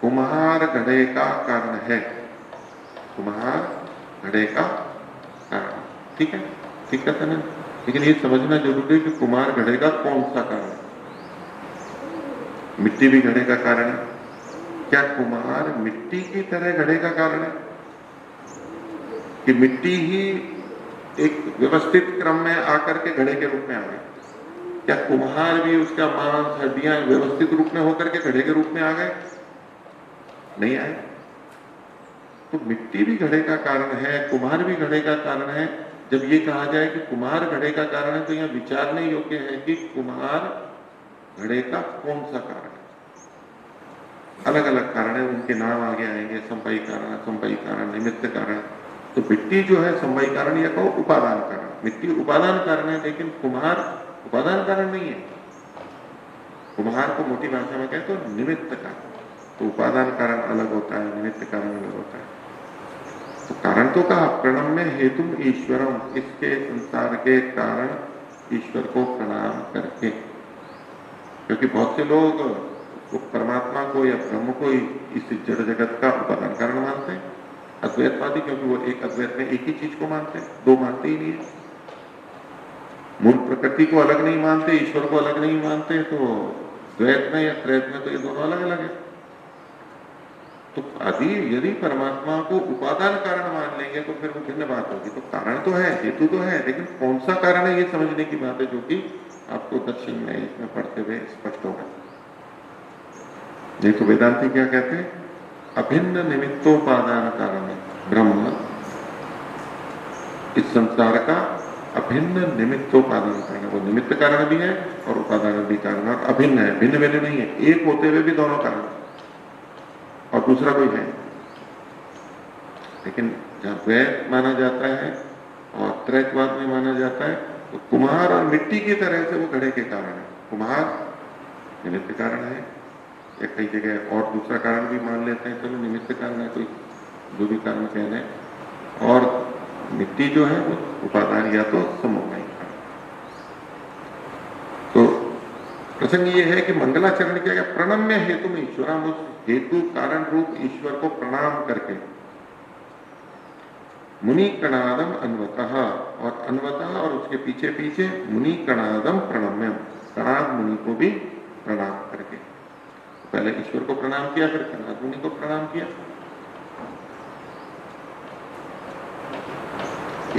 कुम्हार घड़े का कारण है, कुम्हार घड़े का कारण, ठीक है, ठीक है ना, लेकिन ये समझना जरूरी है कि कुम्हार घड़े का कौन सा कारण है। मिट्टी भी घड़े का कारण है, क्या कुम्हार मिट्टी की तरह घड़े का कारण है, कि मिट्टी ही एक व्यवस्थित क्रम में आकर के घड़े के रूप में आ गई। क्या कुम्हार भी, उसका मांस हड्डियां व्यवस्थित रूप में होकर के घड़े के रूप में आ गए, नहीं आए। तो मिट्टी भी घड़े का कारण है, कुम्हार भी घड़े का कारण है। जब ये कहा जाए कि कुम्हार घड़े का कारण है, तो यह विचारने योग्य है कि कुम्हार घड़े का कौन सा कारण है। अलग अलग कारण है, उनके नाम आगे आएंगे, संवाई कारण, असंवाई कारण, निमित्त कारण। तो मिट्टी जो है संवाई कारण या कहो उपादान कारण। मिट्टी उपादान कारण है, लेकिन कुम्हार उपादान कारण नहीं है। कुम्हार को मोटी भाषा में कहे तो निमित्त कारण। तो उपादान कारण अलग होता है, निमित्त कारण अलग होता है। तो कारण तो कहा प्रणम्य हेतु ईश्वरम, इसके संसार के कारण ईश्वर को प्रणाम करके। क्योंकि बहुत से लोग वो परमात्मा को या ब्रह्म को इस जड़ जगत का उपादान कारण मानते हैं, अद्वैतवादी, क्योंकि वो एक अद्वैत में एक ही चीज को मानते हैं, दो मानते ही नहीं है। मूल प्रकृति को अलग नहीं मानते, ईश्वर को अलग नहीं मानते, तो द्वैत में या त्रैत में तो ये दोनों अलग अलग है। तो यदि परमात्मा को उपादान कारण मान लेंगे तो फिर वो भिन्न बात होगी। तो कारण तो है, हेतु तो है, लेकिन कौन सा कारण है ये समझने की बात है, जो कि आपको दर्शन में इसमें पढ़ते हुए स्पष्ट होगा। देखो वेदांती क्या कहते हैं, अभिन्न निमित्तोपादान कारण ब्रह्म इस संसार का अभिन्न निमित्तोपादान कारण। वो निमित्त कारण भी है और उपादान भी कारण, और अभिन्न है, भिन्न भिन्न नहीं है, एक होते हुए भी दोनों कारण और दूसरा कोई है। लेकिन जहां द्वैत माना जाता है और त्रैतवाद में माना जाता है, तो कुम्हार और मिट्टी की तरह से वो घड़े के कारण है। कुम्हार निमित्त कारण है, या कई जगह और दूसरा कारण भी मान लेते हैं, चलो निमित्त कारण है, कोई जो भी कारण कह रहे हैं, और मिट्टी जो है वो उपादान या तो समवायी कारण। तो प्रसंग ये है कि मंगलाचरण क्या, प्रणम्य हेतु में ईश्वरम, उस हेतु कारण रूप ईश्वर को प्रणाम करके मुनि कणादम अन्वतः, और अन्वतः और उसके पीछे पीछे मुनि कणादम प्रणम्यम, कणाद मुनि को भी प्रणाम करके। पहले ईश्वर को प्रणाम किया, फिर कणाद मुनि को प्रणाम किया।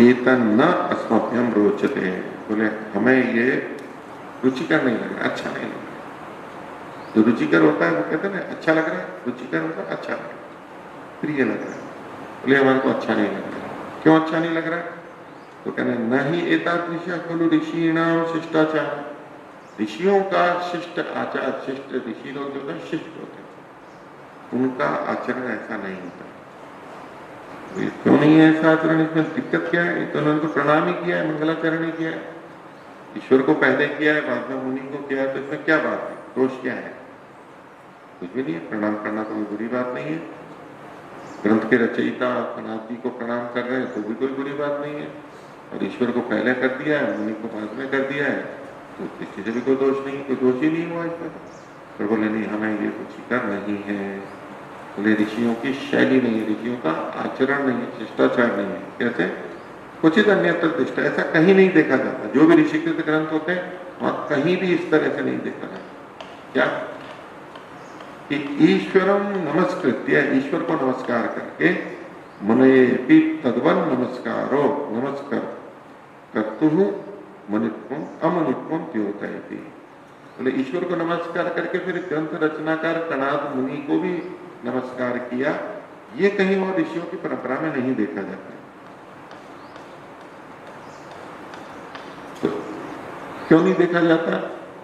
एतन्न अस्मभ्यम रोचते, बोले हमें ये रुचिकर नहीं लग रहा, अच्छा नहीं लग रहा। जो रुचिकर होता है वो कहते हैं ना अच्छा लग रहा है, रुचिकर होता है अच्छा लग रहा है, प्रिय लग रहा है। बोले हमारे को अच्छा नहीं लग रहा। क्यों अच्छा नहीं लग रहा है? तो कहते हैं नहीं एतादृश खलु ऋषीणाम शिष्टाचार, ऋषियों का शिष्ट आचार, शिष्ट ऋषि लोग जो है शिष्ट होते हैं, उनका आचरण ऐसा नहीं होता। तो क्यों नहीं है ऐसा आचरण, इसमें दिक्कत क्या है? तो उन्होंने तो प्रणाम ही किया है, मंगलाचरण ही किया है, ईश्वर को पहले किया है, बाद में मुनि को किया है, तो इसमें क्या बात है, दोष क्या है? कुछ भी नहीं है, प्रणाम करना कोई बुरी बात नहीं है। ग्रंथ के रचयिता कणाद जी को प्रणाम कर रहे हैं तो भी कोई बुरी बात नहीं है, और ईश्वर को पहले कर दिया है, मुनि को बाद में कर दिया है, तो किसी से भी कोई दोष नहीं, कोई दोष ही नहीं हुआ इसमें। फिर बोले नहीं हमें ये रुचिकर नहीं है, बोले ऋषियों की शैली नहीं है, ऋषियों का आचरण नहीं है, शिष्टाचार नहीं है। कैसे? कुछ अन्यत्र दृष्टा, ऐसा कहीं नहीं देखा जाता। जो भी ऋषिकृत ग्रंथ होते हैं वहां कहीं भी इस तरह से नहीं देखा जाता। क्या कि ईश्वरम नमस्कृत्य, ईश्वर को नमस्कार करके, मुनयेपि तद्वन नमस्कारो, नमस्कार कर्तु मुनित्वम अमुनित्वम द्योतयति। बोले ईश्वर को नमस्कार करके फिर ग्रंथ रचनाकार कणाद मुनि को भी नमस्कार किया, ये कहीं और ऋषियों की परंपरा में नहीं देखा जाता है। तो क्यों नहीं देखा जाता?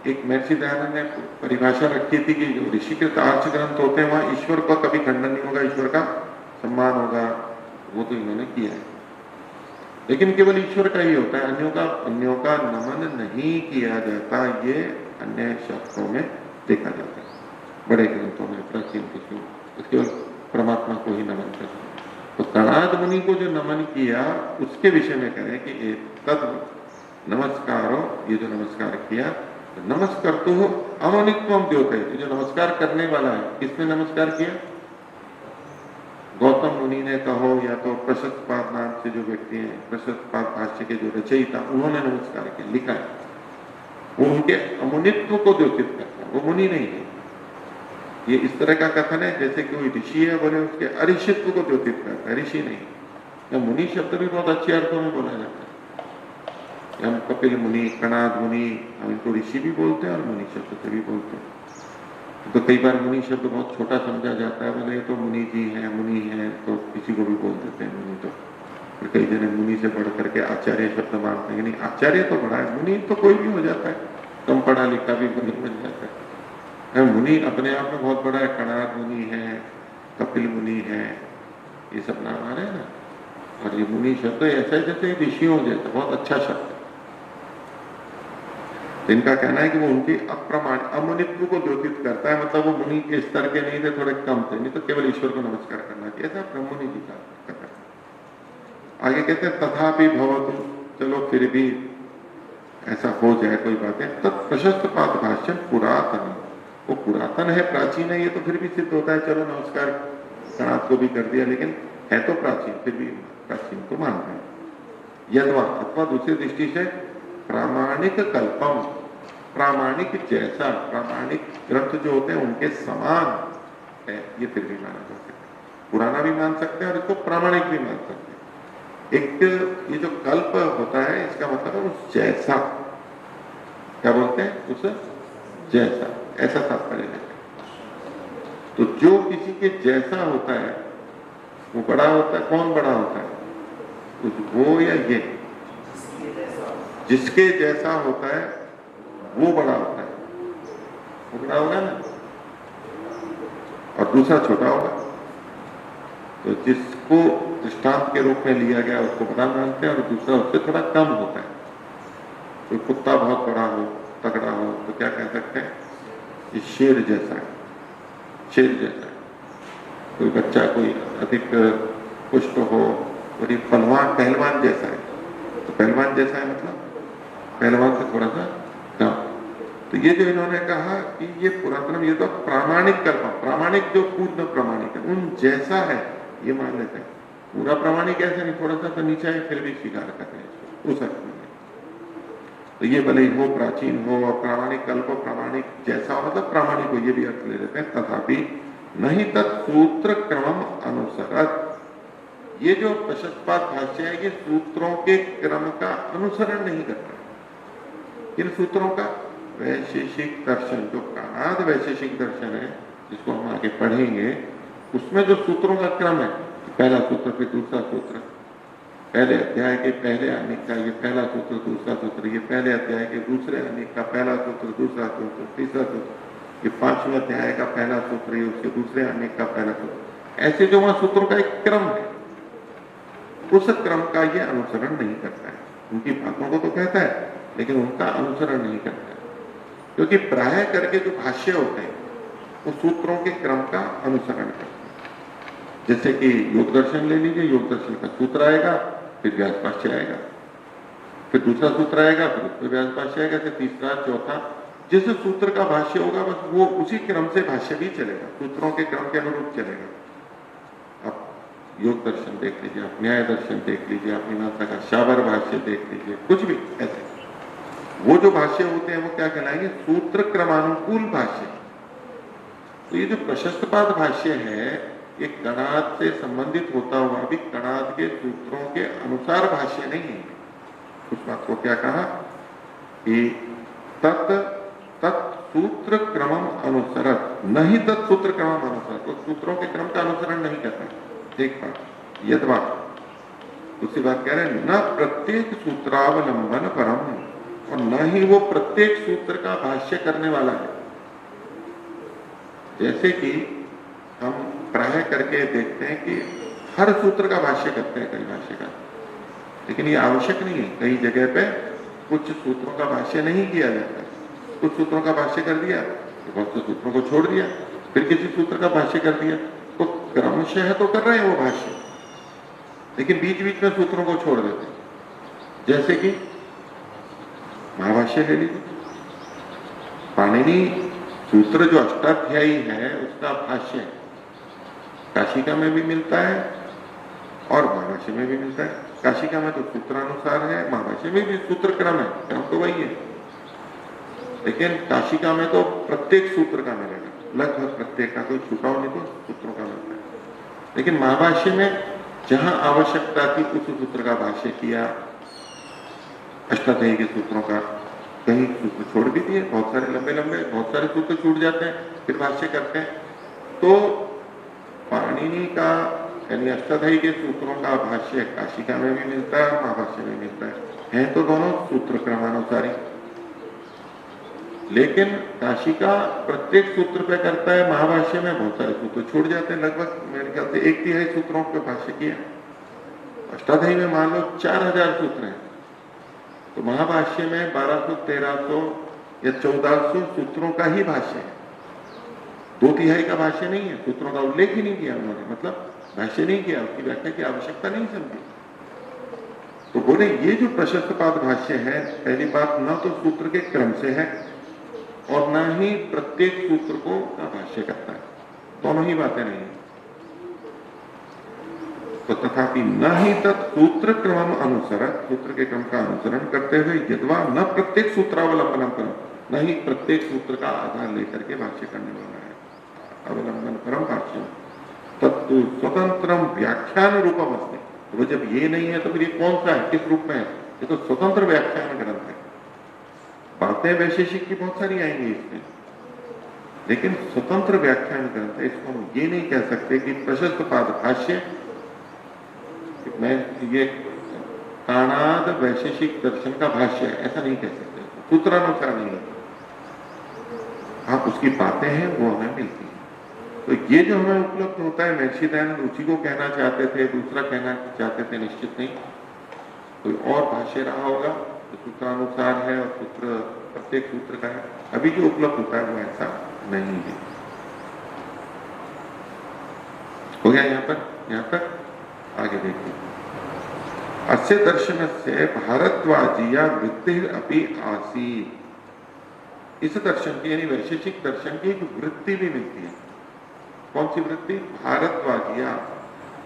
एक महर्षि दयानंद ने परिभाषा रखी थी कि जो ऋषिकृत आर्ष ग्रंथ होते हैं वहां ईश्वर का कभी खंडन नहीं होगा, ईश्वर का सम्मान होगा, वो तो इन्होंने किया है। लेकिन केवल ईश्वर का ही होता है, अन्यों का नमन नहीं किया जाता, ये अन्य शास्त्रों में देखा जाता है। बड़े ग्रंथों में प्राचीन तो केवल परमात्मा को ही नमन करते हैं। तो कणाद मुनि को जो नमन किया उसके विषय में करें कि तद नमस्कारो, ये जो नमस्कार किया, नमस्कार तो हो अमुनित्वम द्योतय, जो नमस्कार करने वाला है, किसने नमस्कार किया? गौतम मुनि ने कहो या तो प्रशस्तपाद नाम से जो व्यक्ति हैं, प्रशस्तपाद भाष्य के जो रचयिता, उन्होंने नमस्कार किया, लिखा है। वो उनके अमुनित्व को द्योतित करता है, वो मुनि नहीं है। ये इस तरह का कथन है जैसे कोई ऋषि है, बोले उसके अऋषित्व को द्योतित करता है, ऋषि नहीं। या मुनि शब्द भी बहुत अच्छे अर्थों में बोला जाता है। हम कपिल मुनि, कणाद मुनि, हम इनको ऋषि भी बोलते हैं और मुनि शब्द से भी बोलते हैं। तो कई बार मुनि शब्द बहुत छोटा समझा जाता है, बोले ये तो मुनि जी हैं, मुनि हैं, तो किसी को भी बोल देते हैं मुनि। तो फिर कई जने मुनि से बढ़ करके आचार्य शब्द मानते हैं, नहीं आचार्य तो बड़ा है, मुनि तो कोई भी हो जाता है, कम पढ़ा लिखा भी मुनि बन जाता है। मुनि अपने आप में बहुत बड़ा है, कणाद मुनि है, कपिल मुनि है, ये सब नाम आ रहे हैं ना। और ये मुनि शब्द ऐसा है जैसे ऋषियों जैसा, बहुत अच्छा शब्द है। इनका कहना है कि वो उनकी अमुनित्व को द्योतित करता है, मतलब वो मुनि के स्तर के नहीं थे, थोड़े कम थे, नहीं तो केवल ईश्वर को नमस्कार करना चाहिए, ऐसा ब्रह्ममुनि जी का कहना है। आगे कहते हैं तथापि भवतु, चलो फिर भी ऐसा हो जाए कोई बात है, तत् प्रशस्त पाद भाष्य पुरातन, वो पुरातन है, प्राचीन है, ये तो फिर भी सिद्ध होता है, चलो नमस्कार कणाद को भी कर दिया, लेकिन है तो प्राचीन, फिर भी प्राचीन को मानते हैं। यद्वा अथवा दूसरी दृष्टि से प्रामाणिक कल्पम, प्रामाणिक जैसा, प्रामाणिक ग्रंथ जो होते हैं उनके समान है, ये फिर भी माना जा सकता है। पुराना भी मान सकते हैं और इसको प्रामाणिक भी मान सकते हैं। एक ये जो कल्प होता है, इसका मतलब है उस जैसा, क्या बोलते हैं, उस जैसा, ऐसा तात्पर्य लेते हैं। तो जो किसी के जैसा होता है वो बड़ा होता है। कौन बड़ा होता है, वो या ये? जिसके जैसा होता है वो बड़ा होता है, वो बड़ा होगा ना, और दूसरा छोटा होगा। तो जिसको दृष्टांत के रूप में लिया गया उसको बड़ा मानते हैं, और दूसरा उससे थोड़ा कम होता है। कोई कुत्ता बहुत बड़ा हो, तगड़ा हो, तो क्या कह सकते हैं, ये शेर जैसा है, शेर जैसा है। कोई बच्चा कोई अधिक पुष्ट हो और ये पहलवान जैसा है, तो पहलवान जैसा है मतलब पहलवान से थोड़ा सा कम। तो ये जो इन्होंने कहा कि ये पुरातन, ये तो प्रामाणिक कल्प, प्रामाणिक जो पूर्ण प्रामाणिक है उन जैसा है, ये मान लेते हैं। पूरा प्रामाणिक ऐसे नहीं, थोड़ा सा तो नीचा है, फिर भी स्वीकार करते हैं उस अर्थ में। तो ये भले हो प्राचीन हो और प्रामाणिक कल्प प्रामाणिक जैसा हो, मतलब प्रामाणिक हो, ये भी अर्थ ले लेते हैं। तथापि नहीं तत्सूत्र क्रम अनुसरत, ये जो प्रशस्तपाद भाष्य है ये सूत्रों के क्रम का अनुसरण नहीं करता। इन सूत्रों का वैशेषिक दर्शन, जो कणाद वैशेषिक दर्शन है जिसको हम आगे पढ़ेंगे, उसमें जो सूत्रों का क्रम है, पहला सूत्र फिर दूसरा सूत्र, पहले अध्याय के पहले अनेक का ये पहला सूत्र दूसरा सूत्र, ये पहले अध्याय के दूसरे अनेक का पहला सूत्र दूसरा सूत्र तीसरा सूत्र, ये 5वें अध्याय का पहला सूत्र, ये उसके दूसरे अनेक का पहला सूत्र, ऐसे जो वहां सूत्रों का एक क्रम है, उस क्रम का ये अनुसरण नहीं करता है। उनकी बातों को तो कहता है लेकिन उनका अनुसरण नहीं करता है, क्योंकि प्राय करके जो भाष्य होते हैं वो सूत्रों के क्रम का अनुसरण करते हैं। जैसे कि योग दर्शन ले लीजिए, योग दर्शन का सूत्र आएगा, फिर व्यास भाष्य आएगा, फिर दूसरा सूत्र आएगा, फिर उस पर व्यास भाष्य आएगा, फिर तीसरा चौथा, जिस सूत्र का भाष्य होगा बस वो उसी क्रम से भाष्य भी चलेगा, सूत्रों के क्रम के अनुरूप चलेगा। आप योग दर्शन देख लीजिए, आप न्याय दर्शन देख लीजिए, आप मीमांसा का शाबर भाष्य देख लीजिए, कुछ भी ऐसे वो जो भाष्य होते हैं वो क्या कहलाएंगे, सूत्र क्रमानुकूल भाष्य। तो ये जो प्रशस्तपाद भाष्य है ये कणाद से संबंधित होता हुआ भी कणाद के सूत्रों के अनुसार भाष्य नहीं है। उस बात को क्या कहा कि तत्सूत्र क्रमम अनुसरत, नहीं तत्सूत्र क्रमम अनुसरत, तो सूत्रों के क्रम का अनुसरण नहीं करता। एक बात, यद्वा दूसरी बात कह रहे हैं, न प्रत्येक सूत्रावलंबन परम, और न ही वो प्रत्येक सूत्र का भाष्य करने वाला है। जैसे कि हम प्राय करके देखते हैं कि हर सूत्र का भाष्य करते हैं कई भाष्यकार, लेकिन ये आवश्यक नहीं है। कई जगह पे कुछ सूत्रों का भाष्य नहीं किया जाता, कुछ सूत्रों का भाष्य कर दिया, बहुत से सूत्रों को छोड़ दिया, फिर किसी सूत्र का भाष्य कर दिया, तो क्रमशः तो कर रहे हैं वो भाष्य, लेकिन बीच बीच में सूत्रों को छोड़ देते हैं। जैसे कि महाभाष्य ले लीजिए, पाणिनि सूत्र जो अष्टाध्यायी है उसका भाष्य काशिका में भी मिलता है और महाभाष्य में भी मिलता है। काशिका में तो सूत्रानुसार है, महाभाष्य में भी सूत्र क्रम है, क्रम तो वही है, लेकिन काशिका में तो प्रत्येक सूत्र का मिलेगा, लगभग प्रत्येक का, कोई छूटा हो नहीं तो सूत्रों का मिलता है। लेकिन महाभाष्य में जहां आवश्यकता थी उस सूत्र का भाष्य किया, अष्टाध्यायी के सूत्रों का, कहीं सूत्र छोड़ भी दिए, बहुत सारे लंबे लंबे बहुत सारे सूत्र छूट जाते हैं, फिर भाष्य करते हैं। तो पाणिनि का यानी अष्टाध्यायी के सूत्रों का भाष्य काशिका में भी मिलता है, महाभाष्य में मिलता है तो दोनों सूत्र क्रमानुसारी। लेकिन काशिका प्रत्येक सूत्र पे करता है, महाभाष्य में बहुत सारे सूत्र छूट जाते हैं, लगभग मेरे ख्याल से 1/3 सूत्रों पे भाष्य किया। अष्टाध्यायी में मान लो 4000 सूत्र हैं, तो महाभाष्य में 1200, 1300 या 1400 सूत्रों का ही भाष्य है, 2/3 का भाष्य नहीं है, सूत्रों का उल्लेख ही नहीं किया उन्होंने, मतलब भाष्य नहीं किया, उसकी व्याख्या की आवश्यकता नहीं समझी। तो बोले ये जो प्रशस्तपाद भाष्य है, पहली बात न तो सूत्र के क्रम से है और न ही प्रत्येक सूत्र को का भाष्य करता है, दोनों ही बातें नहीं है। तो तथापि न ही तत्सूत्र क्रम अनुसार, सूत्र के क्रम का अनुसरण करते हुए यद्वा न प्रत्येक सूत्रावलंबन परम, न ही प्रत्येक सूत्र का आधार लेकर के भाष्य करने वाला है, अवलंबन परम भाष्य तत्तु स्वतंत्र व्याख्यान रूपम अस्ति। तो जब ये नहीं है तो फिर ये कौन सा है, किस रूप में है? ये तो स्वतंत्र व्याख्यान ग्रंथ है। बातें वैशेषिक की बहुत सारी आएंगी इसमें, लेकिन स्वतंत्र व्याख्यान ग्रंथ है, इसको हम ये नहीं कह सकते कि प्रशस्तपाद भाष्य मैं ये काणाद वैशेषिक दर्शन का भाष्य है, ऐसा नहीं कह सकते, सूत्रानुसार नहीं है। हाँ, उसकी बातें हैं वो हमें मिलती है। तो ये जो हमें उपलब्ध होता है, महर्षि दयानंद उसी को कहना चाहते थे, दूसरा कहना चाहते थे निश्चित नहीं, कोई और भाष्य रहा होगा तो सूत्रानुसार है और सूत्र प्रत्येक सूत्र का है। अभी जो उपलब्ध होता है वो ऐसा नहीं है। हो गया यहाँ तक आगे देखिए। अस्य दर्शन से भारद्वाजीया वृत्ति अपि आसीत्। इस दर्शन की यानी वैशेषिक दर्शन की एक वृत्ति भी मिलती है। कौन सी वृत्ति? भारद्वाजीया।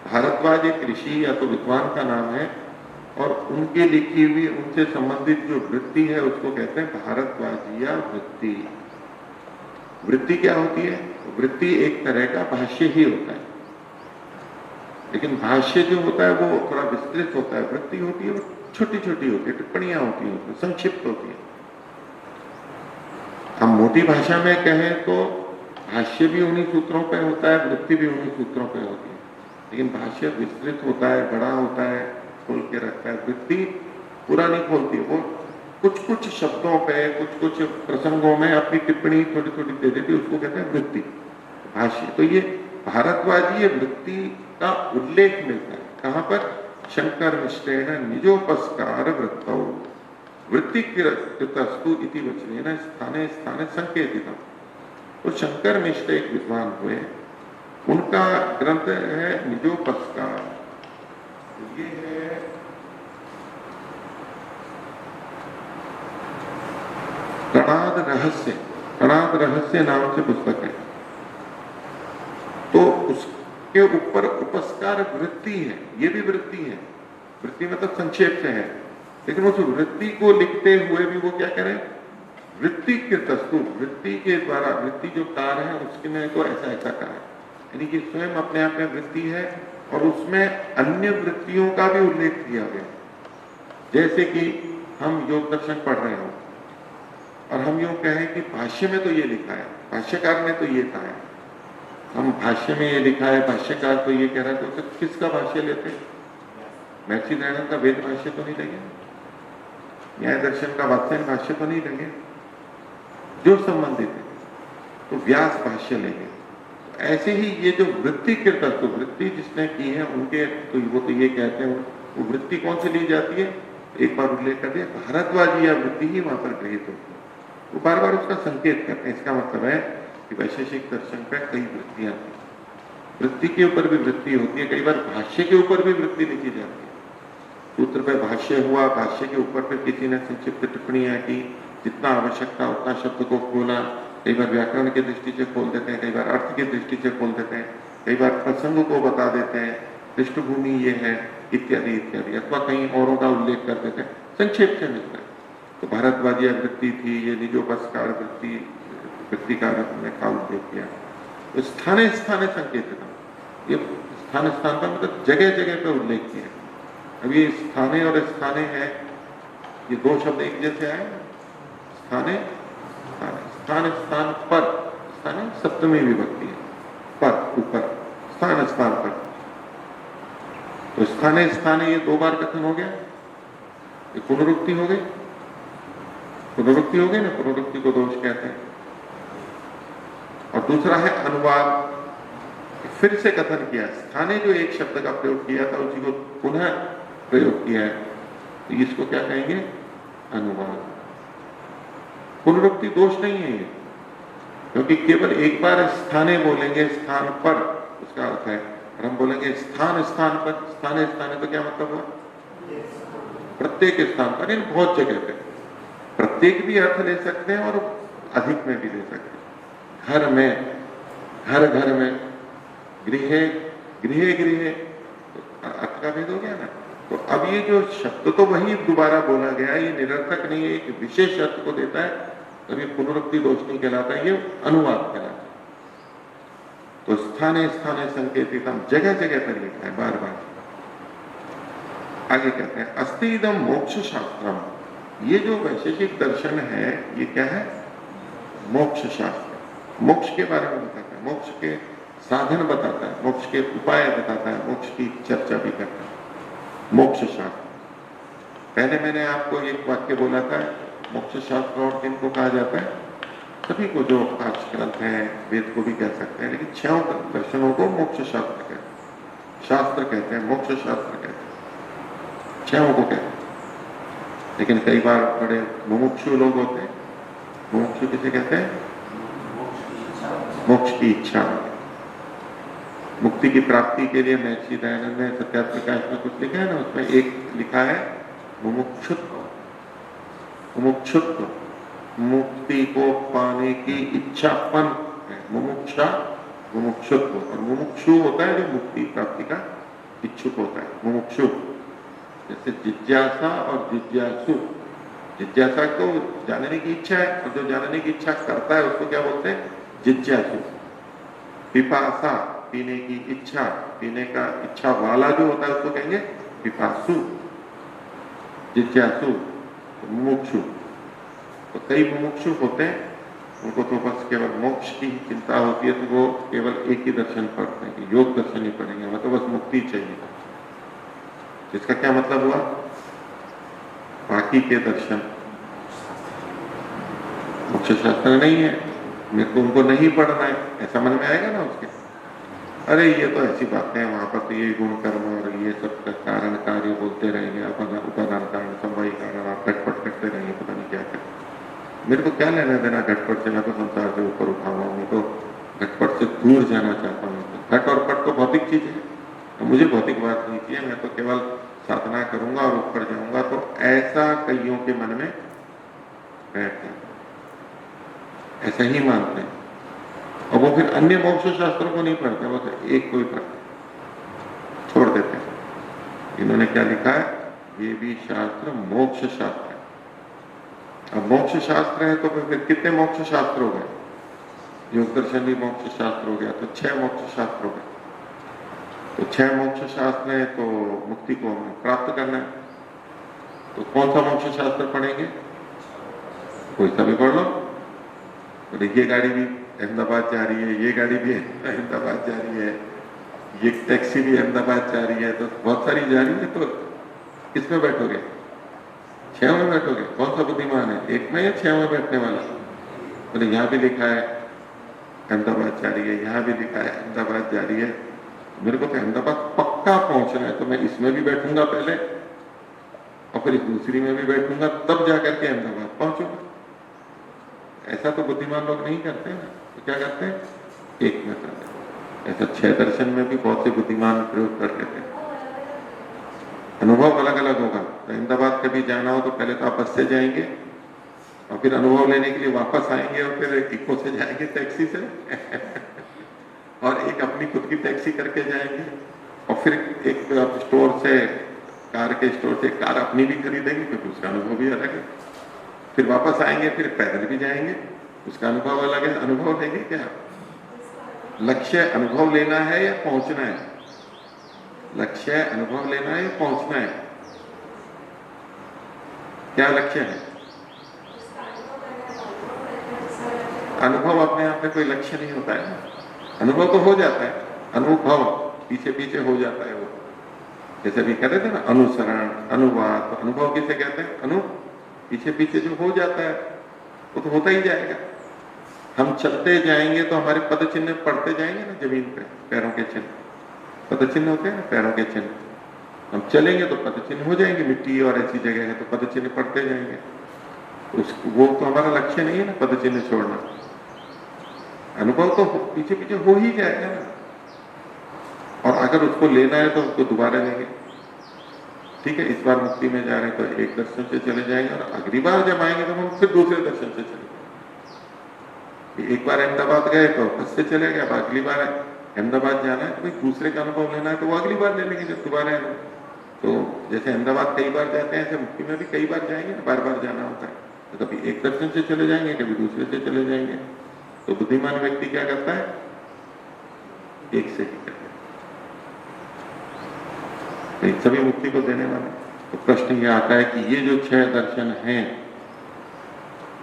भारद्वाज एक ऋषि या तो विद्वान का नाम है और उनके लिखी हुई उनसे संबंधित जो वृत्ति है उसको कहते हैं भारद्वाजीया वृत्ति। वृत्ति क्या होती है? वृत्ति एक तरह का भाष्य ही होता है, लेकिन भाष्य जो होता है वो थोड़ा विस्तृत होता है। वृत्ति होती है वो छोटी छोटी होती है, टिप्पणियां होती हैं, उसमें संक्षिप्त होती है। हम मोटी भाषा में कहें तो भाष्य भी उन्हीं सूत्रों पे होता है, वृत्ति भी उन्हीं सूत्रों पे होती है, लेकिन भाष्य विस्तृत होता है, बड़ा होता है, खोल के रखता है। वृत्ति पूरा नहीं खोलती है, वो कुछ कुछ शब्दों पे कुछ कुछ प्रसंगों में अपनी टिप्पणी थोड़ी थोड़ी दे देती है, उसको कहते हैं वृत्ति भाष्य। तो ये भारद्वाजीय वृत्ति का उल्लेख मिलता है कहां पर? शंकर मिश्रेण निजोपस्कार वृत्तौ वृत्ति कृतस्तु इति वचनेन स्थाने स्थाने संकेतितम्। तो शंकर मिश्र एक विद्वान हुए, उनका ग्रंथ है निजोपस्कार। ये है कणाद रहस्य, कणाद रहस्य नाम से पुस्तक है। तो उसके ऊपर उपस्कार वृत्ति है, ये भी वृत्ति है। वृत्ति मतलब संक्षेप से है, लेकिन उस वृत्ति को लिखते हुए भी वो क्या करें? वृत्ति के तस्तु, वृत्ति के द्वारा, वृत्ति जो कार है उसमें तो ऐसा ऐसा कार है, यानी कि स्वयं अपने आप में वृत्ति है और उसमें अन्य वृत्तियों का भी उल्लेख किया गया। जैसे कि हम योग दर्शन पढ़ रहे हो और हम यूं कहें कि भाष्य में तो ये लिखा है, भाष्यकार ने तो ये कहा है, हम भाष्य में ये लिखा है, भाष्यकार तो ये कह रहा है, तो किसका भाष्य लेते हैं? महर्षि दयानंद का वेद भाष्य तो नहीं लगे, न्याय दर्शन का वात्स्यायन भाष्य तो नहीं लगे, जो संबंधित है तो व्यास भाष्य लेंगे। तो ऐसे ही ये जो वृत्ति के तत्व, वृत्ति जिसने की है उनके तो वो तो ये कहते हैं, वो वृत्ति कौन से ली जाती है? एक बार उल्लेख कर दिया, भारद्वाजी या वृत्ति ही वहां पर गृहित होती है, वो बार बार उसका संकेत करते हैं। इसका मतलब है कि वैशेषिक दर्शन पर कई वृत्तियां थी, वृत्ति के ऊपर भी वृत्ति होती है, कई बार भाष्य के ऊपर भी वृत्ति लिखी जाती है। सूत्र पे भाष्य हुआ, भाष्य के ऊपर पे किसी ने संक्षिप्त टिप्पणियां की, जितना आवश्यक था उतना शब्द को खोला, कई बार व्याकरण की दृष्टि से खोल देते हैं, कई बार अर्थ की दृष्टि से खोल देते हैं, कई बार प्रसंग को बता देते हैं, पृष्ठभूमि ये है इत्यादि इत्यादि, अथवा कहीं औरों का उल्लेख कर देते हैं, संक्षेप से मिलता है। तो भारद्वाजीय वृत्ति थी, ये निजोपस्कार वृत्ति का का उल्लेख किया। तो स्थाने स्थाने संकेत, ये स्थान स्थान का मतलब जगह जगह पे उल्लेख किया। अब ये स्थाने और स्थाने है, ये दो शब्द एक जैसे आए, स्थाने स्थाने, स्थान स्थान पर, स्थाने सप्तमी विभक्ति है, पर ऊपर, स्थान स्थान पर। तो स्थाने स्थाने ये 2 बार कथन हो गया, ये पुनरुक्ति हो गई, पुनरुक्ति हो गई ना, पुनरुक्ति को दोष कहते हैं। और दूसरा है अनुवाद, फिर से कथन किया, स्थाने जो एक शब्द का प्रयोग किया था उसी को पुनः प्रयोग किया है, तो इसको क्या कहेंगे? अनुवाद। पुनरुक्ति दोष नहीं है ये, क्योंकि केवल एक बार स्थाने बोलेंगे, स्थान पर, उसका अर्थ है। और हम बोलेंगे स्थान स्थान पर, स्थाने स्थाने, तो क्या मतलब हुआ? प्रत्येक स्थान पर, इन बहुत जगह पे प्रत्येक भी अर्थ ले सकते हैं और अधिक में भी ले सकते हैं। घर में, घर घर में, गृह गृह गृह, तो अर्थ का भेद हो गया ना। तो अब ये जो शब्द तो वही दोबारा बोला गया, ये निरर्थक नहीं है, एक विशेष अर्थ को देता है, तब ये पुनरुक्ति दोष नहीं कहलाता, ये अनुवाद कहलाता है। तो स्थाने स्थाने संकेतित, हम जगह जगह पर लिखा है, बार बार। आगे कहते हैं अस्ति इदं मोक्ष शास्त्रम, ये जो वैशेषिक दर्शन है ये क्या है? मोक्ष शास्त्र। मोक्ष के बारे में बताता है, मोक्ष के साधन बताता है, मोक्ष के उपाय बताता है, मोक्ष की चर्चा भी करता है, मोक्ष शास्त्र। पहले मैंने आपको एक वाक्य बोला था, मोक्ष शास्त्र और किनको कहा जाता है? सभी को, जो 5 ग्रंथ हैं, वेद को भी कह सकते हैं, लेकिन 6 दर्शनों को मोक्ष शास्त्र कहते हैं, शास्त्र कहते हैं, मोक्ष शास्त्र कहते हैं, 6 को कहते हैं। लेकिन कई बार बड़े मुमुक्षु लोग होते हैं, मुमुक्षु किसे कहते हैं? मोक्ष की इच्छा, मुक्ति की प्राप्ति के लिए। महर्षि दयानंद ने सत्यार्थ प्रकाश में कुछ लिखा है ना, उसमें एक लिखा है मुमुक्षुत्व, मुमुक्षुत्व, मुक्ति को पाने की इच्छापन है, मुमुक्षा, मुमुक्षुत्व। और मुमुक्षु होता है जो मुक्ति प्राप्ति का इच्छुक होता है, मुमुक्षु। जैसे जिज्ञासा और जिज्ञासु, जिज्ञासा को जानने की इच्छा है, और जो जानने की इच्छा करता है उसको क्या बोलते हैं? जिज्ञासु। पिपासा, पीने की इच्छा, पीने का इच्छा वाला जो होता है उसको कहेंगे पिपासु, जिज्ञासु, मुमुक्षु। तो कई मुमुक्षु होते हैं, उनको तो बस केवल मोक्ष की चिंता होती है, तो वो केवल एक ही दर्शन पढ़ते हैं, योग दर्शन ही पढ़ेंगे, मतलब बस मुक्ति चाहिए। इसका क्या मतलब हुआ? बाकी के दर्शन मोक्ष शास्त्र नहीं है, मेरे को उनको नहीं पढ़ना है, ऐसा मन में आएगा ना उसके। अरे ये तो ऐसी बातें हैं, वहां पर तो ये गुण कर्म और ये सब का कारण कार्य बोलते रहेंगे, उपादान कारण समवायी कारण, आप घटपट करते रहेंगे, पता नहीं क्या कर। मेरे को क्या लेना देना घटपट से? मैं तो संसार से ऊपर उठा हुआ हूँ, मैं तो घटपट से दूर जाना चाहता हूँ। घट और पट तो भौतिक चीज है, तो मुझे भौतिक बात नहीं चाहिए, मैं तो केवल साधना करूंगा और ऊपर जाऊंगा। तो ऐसा कईयों के मन में बैठता है, ऐसा ही मानते हैं, और वो फिर अन्य मोक्ष शास्त्रों को नहीं पढ़ते, वो तो एक को ही पढ़ते, छोड़ देते हैं। इन्होंने क्या लिखा है? ये भी शास्त्र मोक्ष शास्त्र है। अब मोक्ष शास्त्र है तो फिर कितने मोक्ष शास्त्र हो गए? योग दर्शन भी मोक्ष शास्त्र हो गया, तो 6 मोक्ष शास्त्र हो गए। तो 6 मोक्ष शास्त्र है, तो मुक्ति को हमें प्राप्त करना है, तो कौन सा मोक्ष शास्त्र पढ़ेंगे? कोई सा भी पढ़ लो। तो ये गाड़ी भी अहमदाबाद जा रही है, ये गाड़ी भी अहमदाबाद जा रही है, ये टैक्सी भी अहमदाबाद जा रही है, तो बहुत सारी जा रही है, तो किसमें बैठोगे? 6 में बैठोगे? कौन सा बुद्धिमान है, एक में या 6 में बैठने वाला? बोले यहाँ भी लिखा है अहमदाबाद जा रही है, यहाँ भी लिखा है अहमदाबाद जा रही है, मेरे को तो अहमदाबाद पक्का पहुंचना है, तो मैं इसमें भी बैठूंगा पहले और फिर दूसरी में भी बैठूंगा, तब जाकर के अहमदाबाद पहुंचूंगा। ऐसा तो बुद्धिमान लोग नहीं करते ना, तो क्या करते हैं? एक में करते हैं। ऐसा 6 दर्शन में भी बहुत से बुद्धिमान प्रयोग कर लेते हैं। अनुभव अलग अलग होगा। तो अहमदाबाद कभी जाना हो तो पहले तो आप बस से जाएंगे, और फिर अनुभव लेने के लिए वापस आएंगे, और फिर इको से जाएंगे, टैक्सी से और एक अपनी खुद की टैक्सी करके जाएंगे, और फिर एक स्टोर से, कार के स्टोर से कार अपनी भी खरीदेंगे, क्योंकि उसका अनुभव भी अलग है। फिर वापस आएंगे, फिर पैदल भी जाएंगे, उसका अनुभव अलग है। अनुभव लेंगे क्या? लक्ष्य अनुभव लेना है या पहुंचना है? लक्ष्य अनुभव लेना है या पहुंचना है? क्या लक्ष्य है? अनुभव अपने आप में कोई लक्ष्य नहीं होता है ना, अनुभव तो हो जाता है, अनुभव पीछे पीछे हो जाता है वो। जैसे भी कहते थे ना अनुसरण, अनुवाद, तो अनुभव किसे कहते हैं? पीछे पीछे जो हो जाता है वो तो होता ही जाएगा। हम चलते जाएंगे तो हमारे पद चिन्ह पड़ते जाएंगे ना जमीन पे, पैरों के चिन्ह, पद चिन्ह होते हैं ना पैरों के चिन्ह। हम चलेंगे तो पद चिन्ह हो जाएंगे, मिट्टी और ऐसी जगह है तो पद चिन्ह पड़ते जाएंगे। वो तो हमारा लक्ष्य नहीं है ना पद चिन्ह छोड़ना। अनुभव तो पीछे पीछे हो ही जाएगा ना, और अगर उसको लेना है तो उसको दोबारा लेंगे। ठीक है, इस बार मुक्ति में जा रहे हैं तो एक दर्शन से चले जाएंगे, और अगली बार जब आएंगे तो हम फिर दूसरे दर्शन से चले जाएंगे। एक बार अहमदाबाद गए तो बस से चले गए, अब अगली बार अहमदाबाद जाना है तो कोई दूसरे का अनुभव लेना है तो वो अगली बार ले लेंगे जब दोबारा है। तो जैसे अहमदाबाद कई बार जाते हैं, ऐसे मुक्ति में भी कई बार जाएंगे ना, बार बार जाना होता है। तो कभी एक दर्शन से चले जाएंगे, कभी दूसरे से चले जाएंगे। तो बुद्धिमान व्यक्ति क्या करता है? एक से ही करता है, सभी मुक्ति को देने वाले। तो प्रश्न ये आता है कि ये जो 6 दर्शन हैं,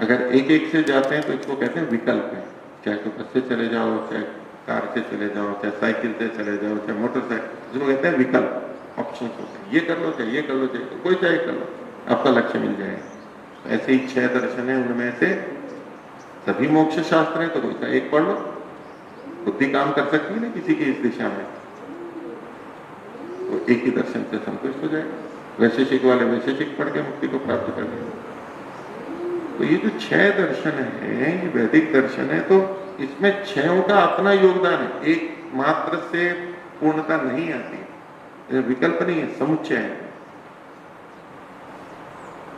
अगर एक एक से जाते हैं तो इसको कहते हैं विकल्प है। चाहे तो बस से चले जाओ, चाहे कार से चले जाओ, चाहे साइकिल से चले जाओ, चाहे मोटरसाइकिल, जिसको कहते हैं विकल्प, ऑप्शन होते हैं। ये कर लो, चाहे ये कर लो, चाहे कोई चाहे कर लो, आपका लक्ष्य मिल जाएगा। ऐसे ही 6 दर्शन है, उनमें से सभी मोक्ष शास्त्र है तो कोई सा एक पढ़ लो, बुद्धि काम कर सकती है ना किसी की इस दिशा में, तो एक ही दर्शन से संतुष्ट हो जाएगा। वैशेषिक वाले वैशेषिक पढ़ के मुक्ति को प्राप्त कर लेंगे। तो ये जो 6 दर्शन है, ये वैदिक दर्शन है, तो इसमें 6 का अपना योगदान है, एक मात्र से पूर्णता नहीं आती है, विकल्प नहीं है, समुच्चय है।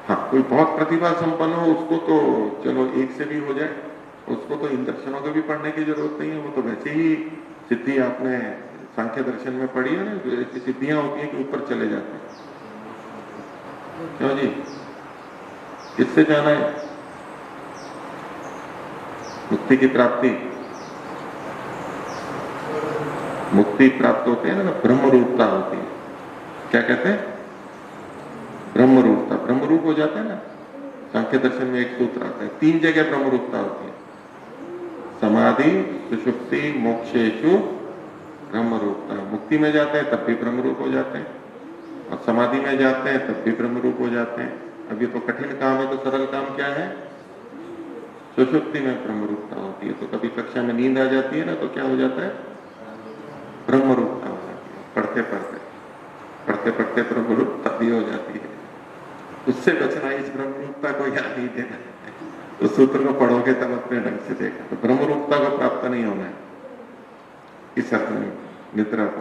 हाँ, कोई बहुत प्रतिभा संपन्न हो उसको तो चलो एक से भी हो जाए, उसको तो इन दर्शनों को भी पढ़ने की जरूरत नहीं है, वो तो वैसे ही सिद्धि आपने सांख्य दर्शन में पढ़ी है ना, ऐसी सिद्धियां होती हैं कि ऊपर चले जाते हैं। क्यों जी, किससे जाना है मुक्ति की प्राप्ति? मुक्ति प्राप्त होते हैं ना, ब्रह्म रूपता होती है। क्या कहते हैं? ब्रह्म रूपता, ब्रह्म रूप हो जाता है ना। सांख्य दर्शन में एक सूत्र आता है, 3 जगह ब्रह्म रूपता होती है, समाधि, सुषुप्ति, मोक्षेषु ब्रह्म रूपता। मुक्ति में जाते हैं तब भी ब्रह्म रूप हो जाते हैं, और समाधि में जाते हैं तब भी ब्रह्म रूप हो जाते हैं। अब ये तो कठिन काम है, तो सरल काम क्या है? सुषुप्ति में ब्रह्म रूपता होती है। तो कभी कक्षा में नींद आ जाती है ना, तो क्या हो जाता है? ब्रह्म रूपता हो जाती है। पढ़ते पढ़ते पढ़ते पढ़ते ब्रह्म रूपता भी हो जाती है। उससे बचना, इस ब्रह्म रूपता को याद नहीं देना। तो सूत्र को पढ़ोगे तब अपने ढंग से देखा, तो ब्रह्म रूपता को प्राप्त नहीं होना है इस अर्थ में निद्रा को।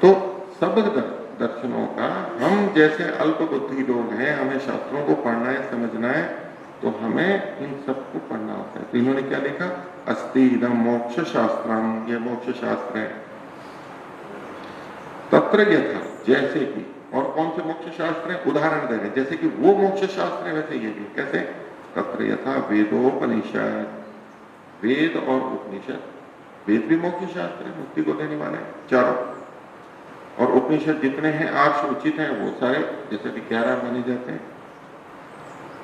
तो सब दर्शनों का, हम जैसे अल्प बुद्धि लोग हैं, हमें शास्त्रों को पढ़ना है, समझना है, तो हमें इन सबको पढ़ना होता है। तो इन्होंने क्या लिखा? अस्ति इदं मोक्ष शास्त्रम, ये मोक्ष शास्त्र है। तत्र यथा, जैसे कि, और कौन से मोक्ष शास्त्र है? उदाहरण दे रहे, जैसे कि वो मोक्ष शास्त्र है वैसे ये भी। कैसे? तत्र यथा वेदोपनिषद, वेद और उपनिषद। वेद भी मोक्ष शास्त्र है, मुक्ति को देने वाले हैं चारों, और उपनिषद जितने हैं 8 उचित हैं वो सारे, जैसे कि 11 माने जाते हैं।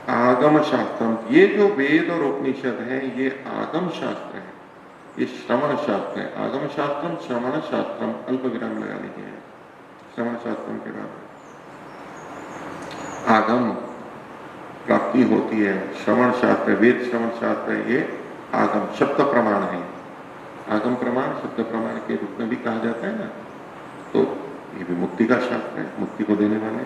आगम शास्त्रम, ये जो वेद और उपनिषद है ये आगम शास्त्र है, ये श्रवण शास्त्र है। आगम शास्त्रम श्रवण शास्त्रम, अल्प विराम लगा लीजिए श्रवण शास्त्रम के बाद। आगम प्राप्ति होती है, श्रवण शास्त्र, वेद श्रवण शास्त्र है, ये आगम शब्द प्रमाण है। आगम प्रमाण शब्द प्रमाण के रूप में भी कहा जाता है ना, तो ये भी मुक्ति का शास्त्र है, मुक्ति को देने वाले।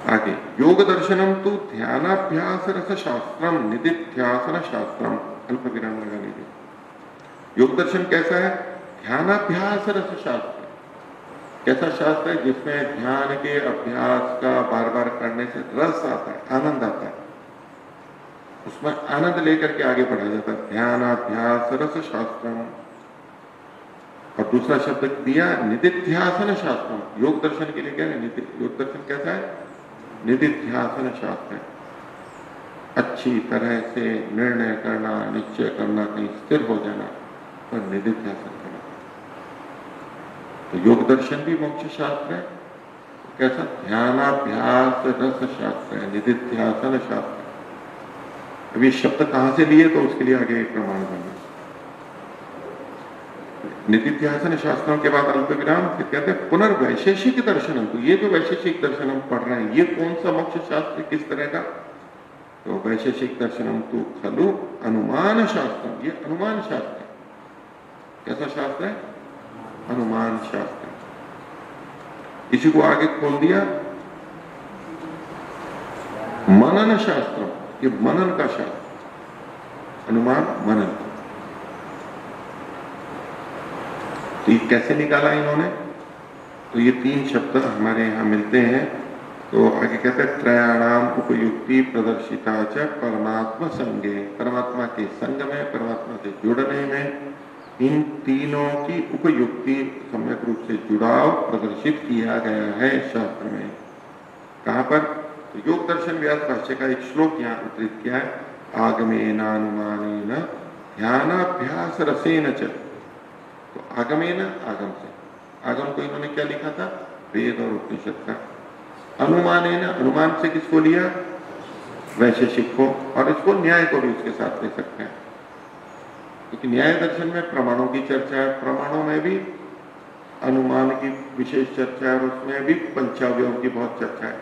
आगे योग दर्शनम तो ध्यानाभ्यास रस शास्त्रम निदिध्यासन शास्त्रम, अल्प विराम लगा लीजिए। योग दर्शन कैसा है? ध्यानाभ्यास रस शास्त्र। कैसा शास्त्र है? जिसमें ध्यान के अभ्यास का बार बार करने से रस आता है, आनंद आता है, उसमें आनंद लेकर के आगे बढ़ा जाता है। ध्यानाभ्यास रस शास्त्रम। और दूसरा शब्द दिया निदिध्यासन शास्त्रम। योग दर्शन के लिए क्या है? योग दर्शन कैसा है? निदिध्यासन शास्त्र है, अच्छी तरह से निर्णय करना, निश्चय करना, कहीं स्थिर हो जाना, और निदिध्यासन करना। तो योग दर्शन भी मोक्ष शास्त्र है। कैसा? ध्यानाभ्यास रस शास्त्र है, निदिध्यासन शास्त्र। अब ये शब्द कहां से लिए तो उसके लिए आगे एक प्रमाण करना। निदिध्यासन शास्त्रों के बाद अल्प विराम, फिर कहते हैं पुनर्वैशेषिक दर्शनम। तो ये जो वैशेषिक दर्शन हम पढ़ रहे हैं ये कौन सा मोक्ष शास्त्र किस तरह का? तो वैशेषिक दर्शनम तो खलु अनुमान शास्त्र, ये अनुमान शास्त्र है। कैसा शास्त्र है? अनुमान शास्त्र। इसी को आगे खोल दिया मनन शास्त्र, ये मनन का शास्त्र, अनुमान मनन। तो ये कैसे निकाला इन्होंने? तो ये तीन शब्द हमारे यहाँ मिलते हैं। तो आगे कहते हैं त्रयाणाम उपयुक्ति प्रदर्शिता च परमात्मा संगे, परमात्मा के संग में, परमात्मा से जुड़ने में इन तीनों की उपयुक्ति सम्यक रूप से जुड़ाव प्रदर्शित किया गया है शास्त्र में। कहाँ पर? तो योग दर्शन व्यास भाष्य का एक श्लोक यहाँ उद्धृत किया है, आगमेनानुमानेन ध्यानाभ्यास रसेन च। तो आगमेन, आगम से, आगम को इन्होंने क्या लिखा था? वेद और उपनिषद का। अनुमानेन, अनुमान से किसको लिया? वैशेषिक को, और इसको न्याय को भी उसके साथ ले सकते हैं, क्योंकि न्याय दर्शन में प्रमाणों की चर्चा है, प्रमाणों में भी अनुमान की विशेष चर्चा है और उसमें भी पंचावयों की बहुत चर्चा है।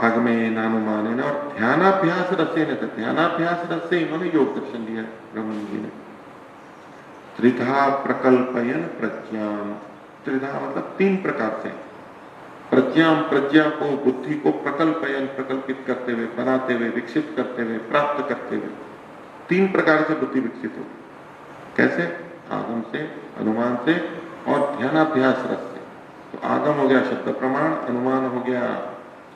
आगमेन अनुमानेन और ध्यानाभ्यास रसेन, ध्यानाभ्यास रस से इन्होंने योग दर्शन दिया ब्रह्मन जी ने। त्रिधा प्रकल्पयन प्रज्ञाम, त्रिधा मतलब तीन प्रकार से, प्रज्ञाम प्रज्ञा को, बुद्धि को, प्रकल्पयन प्रकल्पित करते हुए, बनाते हुए, विकसित करते हुए, प्राप्त करते हुए, तीन प्रकार से बुद्धि विकसित होगी। कैसे? आगम से, अनुमान से और ध्यानाभ्यास रस से। तो आगम हो गया शब्द प्रमाण, अनुमान हो गया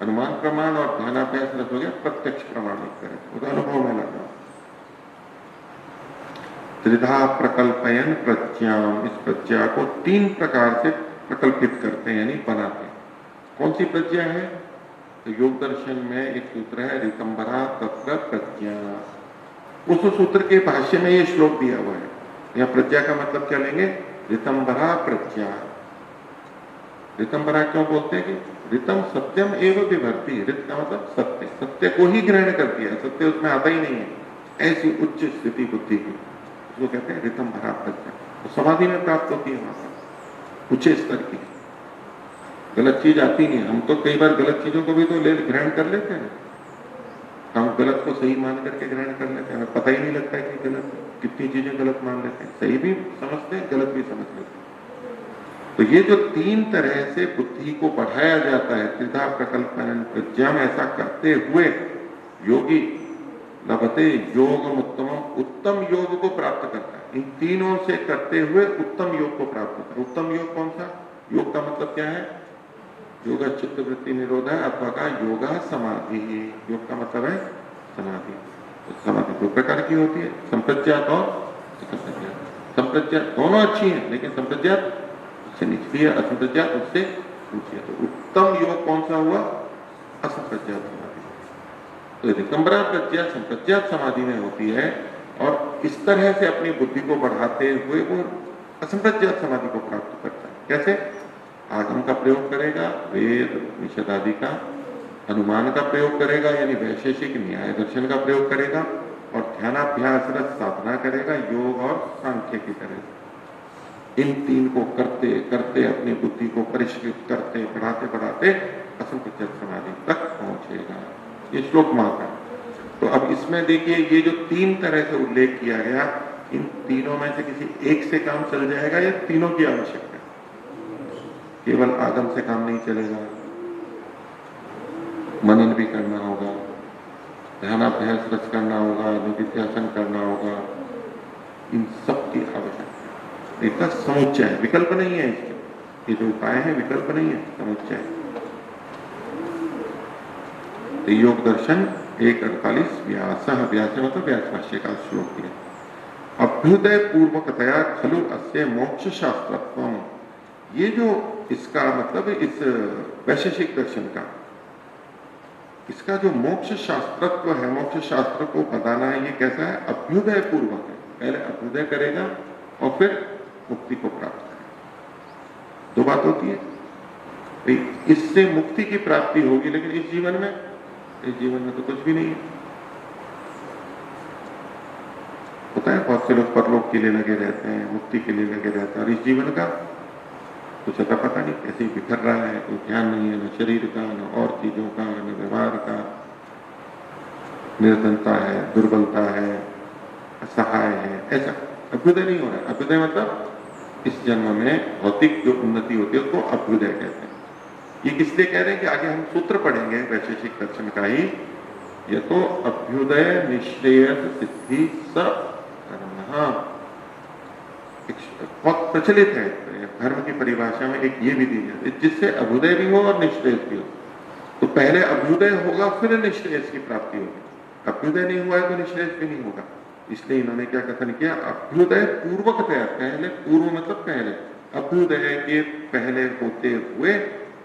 अनुमान प्रमाण और ध्यानाभ्यास रस हो गया प्रत्यक्ष प्रमाण। एक तरह उसका अनुभव में लगा। त्रिधा प्रकल्पयन प्रज्ञाम, इस प्रज्ञा को तीन प्रकार से प्रकल्पित करते हैं यानी बनाते हैं। कौन सी प्रज्ञा है? तो योग दर्शन में एक सूत्र है ऋतंबरा तत्र प्रज्ञा, उस सूत्र के भाष्य में ये श्लोक दिया हुआ है। यहाँ प्रज्ञा का मतलब क्या लेंगे? ऋतंबरा प्रज्ञा। ऋतंबरा क्यों बोलते हैं? कि ऋतम सत्यम एवं विभर्ति, ऋत का मतलब सत्य, सत्य को ही ग्रहण कर दिया, सत्य उसमें आता ही नहीं है, ऐसी उच्च स्थिति बुद्धि की, उसको कहते हैं ऋतंबरा प्रज्ञा। तो समाधि में प्राप्त होती है वहां पर उच्च स्तर की, गलत चीज आती नहीं। हम तो कई बार गलत चीजों को भी तो ले ग्रहण कर लेते हैं, हम गलत को सही मान करके ग्रहण कर लेते हैं, हमें पता ही नहीं लगता है कि गलत, कितनी चीजें गलत मान लेते हैं, सही भी समझते हैं, गलत भी समझ लेते हैं। तो ये जो तीन तरह से बुद्धि को बढ़ाया जाता है, त्रिधा प्रकल्पन प्रज्ञा में, ऐसा करते हुए योगी लभते योग उत्तम, उत्तम योग को प्राप्त करता है। इन तीनों से करते हुए उत्तम योग को प्राप्त करता है। उत्तम योग कौन सा? योग का मतलब क्या है? योगा चित्त वृत्ति निरोध है, अथवा का योगा समाधि। योग का मतलब है समाधि। तो समाधि दो प्रकार की होती है, संप्रज्ञात और असंप्रज्ञात। संप्रज्ञात दोनों अच्छी है, लेकिन संप्रज्ञात उससे निचली है, असंप्रज्ञात उससे ऊंची है। तो उत्तम योग कौन सा हुआ? असंप्रज्ञात समाधि। तो ऋतंबरा प्रज्ञा संप्रज्ञात समाधि में होती है, और इस तरह से अपनी बुद्धि को बढ़ाते हुए वो असंप्रज्ञात समाधि को प्राप्त करता है। कैसे? आगम का प्रयोग करेगा, वेद निषद आदि का, अनुमान का प्रयोग करेगा यानी वैशेषिक न्याय दर्शन का प्रयोग करेगा, और ध्यानाभ्यास रस साधना करेगा योग और सांख्य की तरह। इन तीन को करते करते अपनी बुद्धि को परिष्कृत करते बढ़ाते बढ़ाते असंप्रज्ञात समाधि तक पहुंचेगा। ये श्लोक मात्र। तो अब इसमें देखिए, ये जो तीन तरह से उल्लेख किया गया, इन तीनों में से किसी एक से काम चल जाएगा या तीनों की आवश्यकता है? केवल आगम से काम नहीं चलेगा, मनन भी करना होगा, ध्यानाभ्यास रस करना होगा, निधिध्यासन करना होगा, इन सब की आवश्यकता है। इसका समुच्चय है, विकल्प नहीं है इसके। ये जो उपाय है विकल्प नहीं है, समुच्चय है। तो योग दर्शन 1:48 व्यास, व्यास मतलब व्यास भाष्य का श्लोक दिया। अभ्युदय पूर्वकतया खलु अस्य मोक्ष शास्त्रत्वम, ये जो इसका मतलब इस वैशेषिक दर्शन का, इसका जो मोक्ष शास्त्रत्व है, मोक्ष शास्त्र को बताना है, ये कैसा है? अभ्युदय पूर्वक है। पहले अभ्युदय करेगा और फिर मुक्ति को प्राप्त करेगा। दो बात होती है, इससे मुक्ति की प्राप्ति होगी, लेकिन इस जीवन में तो कुछ भी नहीं है। होता है बहुत से लोग परलोक के लिए लगे रहते हैं, मुक्ति के लिए लगे रहते हैं, और इस जीवन का कुछ अता पता नहीं, कैसे ही बिखर रहा है, कोई ध्यान नहीं है, न शरीर का, न और चीजों का, न व्यवहार का, निर्धनता है, दुर्बलता है, असहाय है, ऐसा अभ्युदय नहीं हो रहा है। अभ्युदय मतलब इस जन्म में भौतिक जो उन्नति होती है उसको अभ्युदय कहते हैं। ये किस लिए कह रहे हैं कि आगे हम सूत्र पढ़ेंगे वैशेषिक दर्शन का ही, ये तो अभ्युदय निश्रेयस सिद्धि सब बहुत प्रचलित है धर्म की परिभाषा में, एक ये विधि है जिससे अभ्युदय भी हो और निश्रेयस भी हो। तो पहले अभ्युदय होगा फिर निश्रेयस की प्राप्ति होगी। अभ्युदय नहीं हुआ है तो निश्रेयस भी नहीं होगा। इसलिए इन्होंने क्या कथन किया, अभ्युदय पूर्वकतया, पहले, पूर्व मतलब पहले, अभ्युदय के पहले होते हुए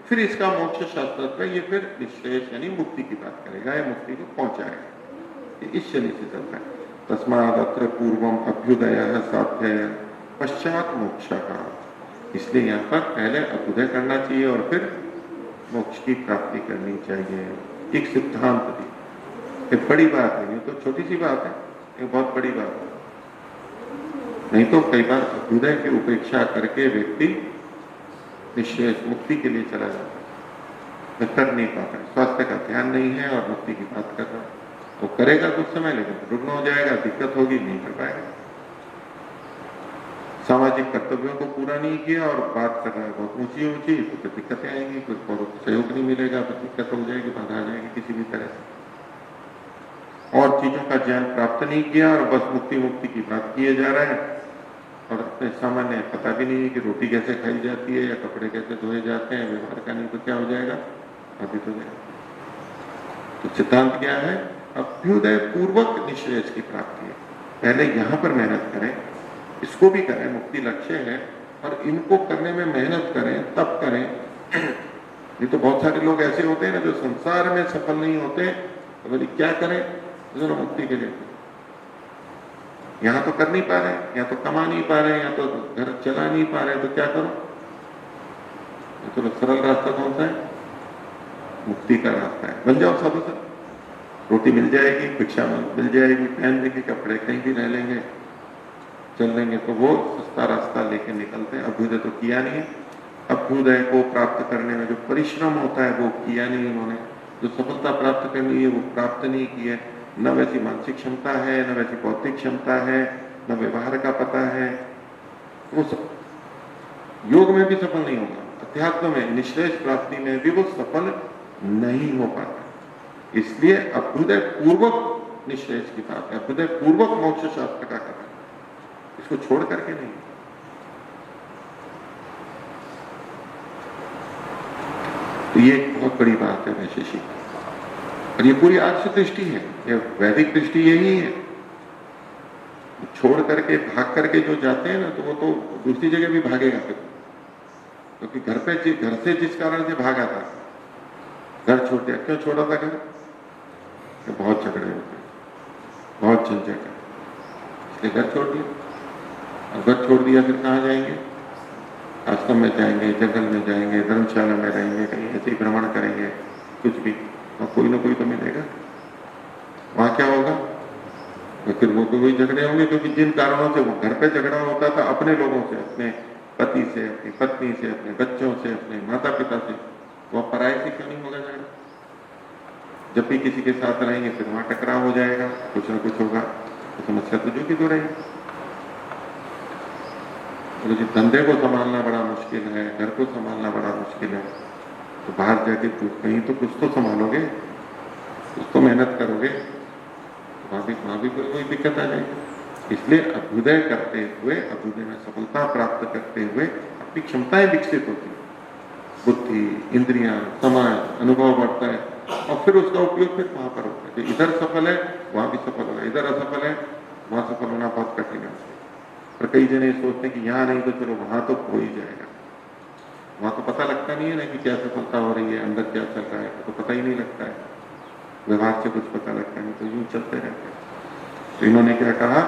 फिर इसका मोक्ष शास्त्र में ये फिर निश्रेयस यानी मुक्ति की बात करेगा या मुक्ति को पहुंचाएगा। इस शनि से चलता है। तस्माद अत्र पूर्वम अभ्युदय साध्य पश्चात मोक्ष का, इसलिए यहाँ पर पहले अभ्युदय करना चाहिए और फिर मोक्ष की प्राप्ति करनी चाहिए। एक सिद्धांत दी, एक बड़ी बात है, ये तो छोटी सी बात है, एक बहुत बड़ी बात है। नहीं तो कई बार अभ्युदय की उपेक्षा करके व्यक्ति निश्रेयस मुक्ति के लिए चला जाता है, मैं कर नहीं पाता, स्वास्थ्य का ध्यान नहीं है और मुक्ति की बात कर रहा है, वो करेगा कुछ समय लेकिन रुग्ण हो जाएगा, दिक्कत होगी, नहीं कर पाएगा। सामाजिक कर्तव्यों को पूरा नहीं किया और बात कर रहा है बहुत ऊंची ऊंची, तो फिर दिक्कतें आएंगी, कोई सहयोग नहीं मिलेगा, फिर दिक्कत हो जाएगी, बाधा आ जाएगी किसी भी तरह से। और चीजों का ज्ञान प्राप्त नहीं किया और बस मुक्ति मुक्ति की बात किए जा रहा है और अपने सामान्य पता भी नहीं है कि रोटी कैसे खाई जाती है या कपड़े कैसे धोए जाते हैं, व्यवहार का नहीं तो क्या हो जाएगा, अभी तो जाएगा। तो सिद्धांत क्या है, अभ्युदय पूर्वक निश्रेयस की प्राप्ति है। पहले यहाँ पर मेहनत करें, इसको भी करें, मुक्ति लक्ष्य है, और इनको करने में मेहनत करें, तब करें। ये तो बहुत सारे लोग ऐसे होते हैं ना जो संसार में सफल नहीं होते, तो बोले क्या करें, तो मुक्ति के लिए यहाँ तो कर नहीं पा रहे, यहाँ तो कमा नहीं पा रहे, यहाँ तो घर चला नहीं पा रहे, तो क्या करो। तो सरल रास्ता कौन सा है, मुक्ति का रास्ता है। बन जाओ साधु सर, रोटी मिल जाएगी, भिक्षा मिल जाएगी, पहन लेंगे कपड़े, कहीं भी रह लेंगे, चल लेंगे, तो वो सस्ता रास्ता लेके निकलते हैं। अभ्युदय तो किया नहीं है, अभ्युदय को प्राप्त करने में जो परिश्रम होता है वो किया नहीं उन्होंने, जो सफलता प्राप्त करनी है वो प्राप्त नहीं की है। न वैसी मानसिक क्षमता है, न वैसी बौद्धिक क्षमता है, न व्यवहार का पता है, वो योग में भी सफल नहीं होगा, अध्यात्म में निश्रेयस प्राप्ति में भी वो सफल नहीं हो पाता। इसलिए अभ्युदय पूर्वक निश्रेयस की बात है, अभ्युदय पूर्वक मोक्ष शास्त्र का कथन, इसको छोड़ करके नहीं। तो ये बहुत बड़ी बात है वैशेषिक, और ये पूरी आर्ष दृष्टि है, ये वैदिक दृष्टि यही है। छोड़ करके भाग करके जो जाते हैं ना, तो वो तो दूसरी जगह भी भागेगा फिर, क्योंकि घर से जिस कारण से भागा था, घर छोड़ दिया, क्यों छोड़ा था घर, तो बहुत झगड़े होते हैं, बहुत झंझट है, इसलिए घर छोड़ दिया। और घर छोड़ दिया फिर कहाँ जाएंगे, आश्रम में जाएंगे, जंगल में जाएंगे, धर्मशाला में रहेंगे, कहीं ऐसे ही भ्रमण करेंगे, कुछ भी, और कोई ना कोई तो मिलेगा। वहां क्या होगा, तो फिर वो तो वही झगड़े होंगे, क्योंकि जिन कारणों से वो घर पे झगड़ा होता था अपने लोगों से, अपने पति से, अपनी पत्नी से, अपने बच्चों से, अपने माता पिता से, वो पराये से क्यों नहीं होगा झगड़ा। जब भी किसी के साथ रहेंगे फिर वहां टकराव हो जाएगा, कुछ ना कुछ होगा, तो समस्या तो जो की तो रहेगी। तो जी धंधे को संभालना बड़ा मुश्किल है, घर को संभालना बड़ा मुश्किल है, तो बाहर जाके कहीं तो कुछ तो संभालोगे, कुछ तो मेहनत करोगे, वहां भी कोई दिक्कत आ जाएगी। इसलिए अभ्युदय करते हुए, अभ्युदय में सफलता प्राप्त करते हुए अपनी क्षमताएं विकसित होती, बुद्धि, इंद्रियां, समाज, अनुभव बढ़ता है, और फिर उसका उपयोग फिर वहां पर होता है। इधर सफल है वहां भी सफल होगा, इधर असफल है वहां सफल होना बहुत कठिन है। पर कई जने सोचते हैं कि यहाँ नहीं तो चलो वहां तो हो ही जाएगा, वहां तो पता लगता नहीं है ना कि क्या सफलता हो रही है, अंदर क्या चल रहा है, तो पता ही नहीं लगता है, व्यवहार से कुछ पता लगता नहीं, तो यूं चलते रहते हैं। तो इन्होंने क्या कहा,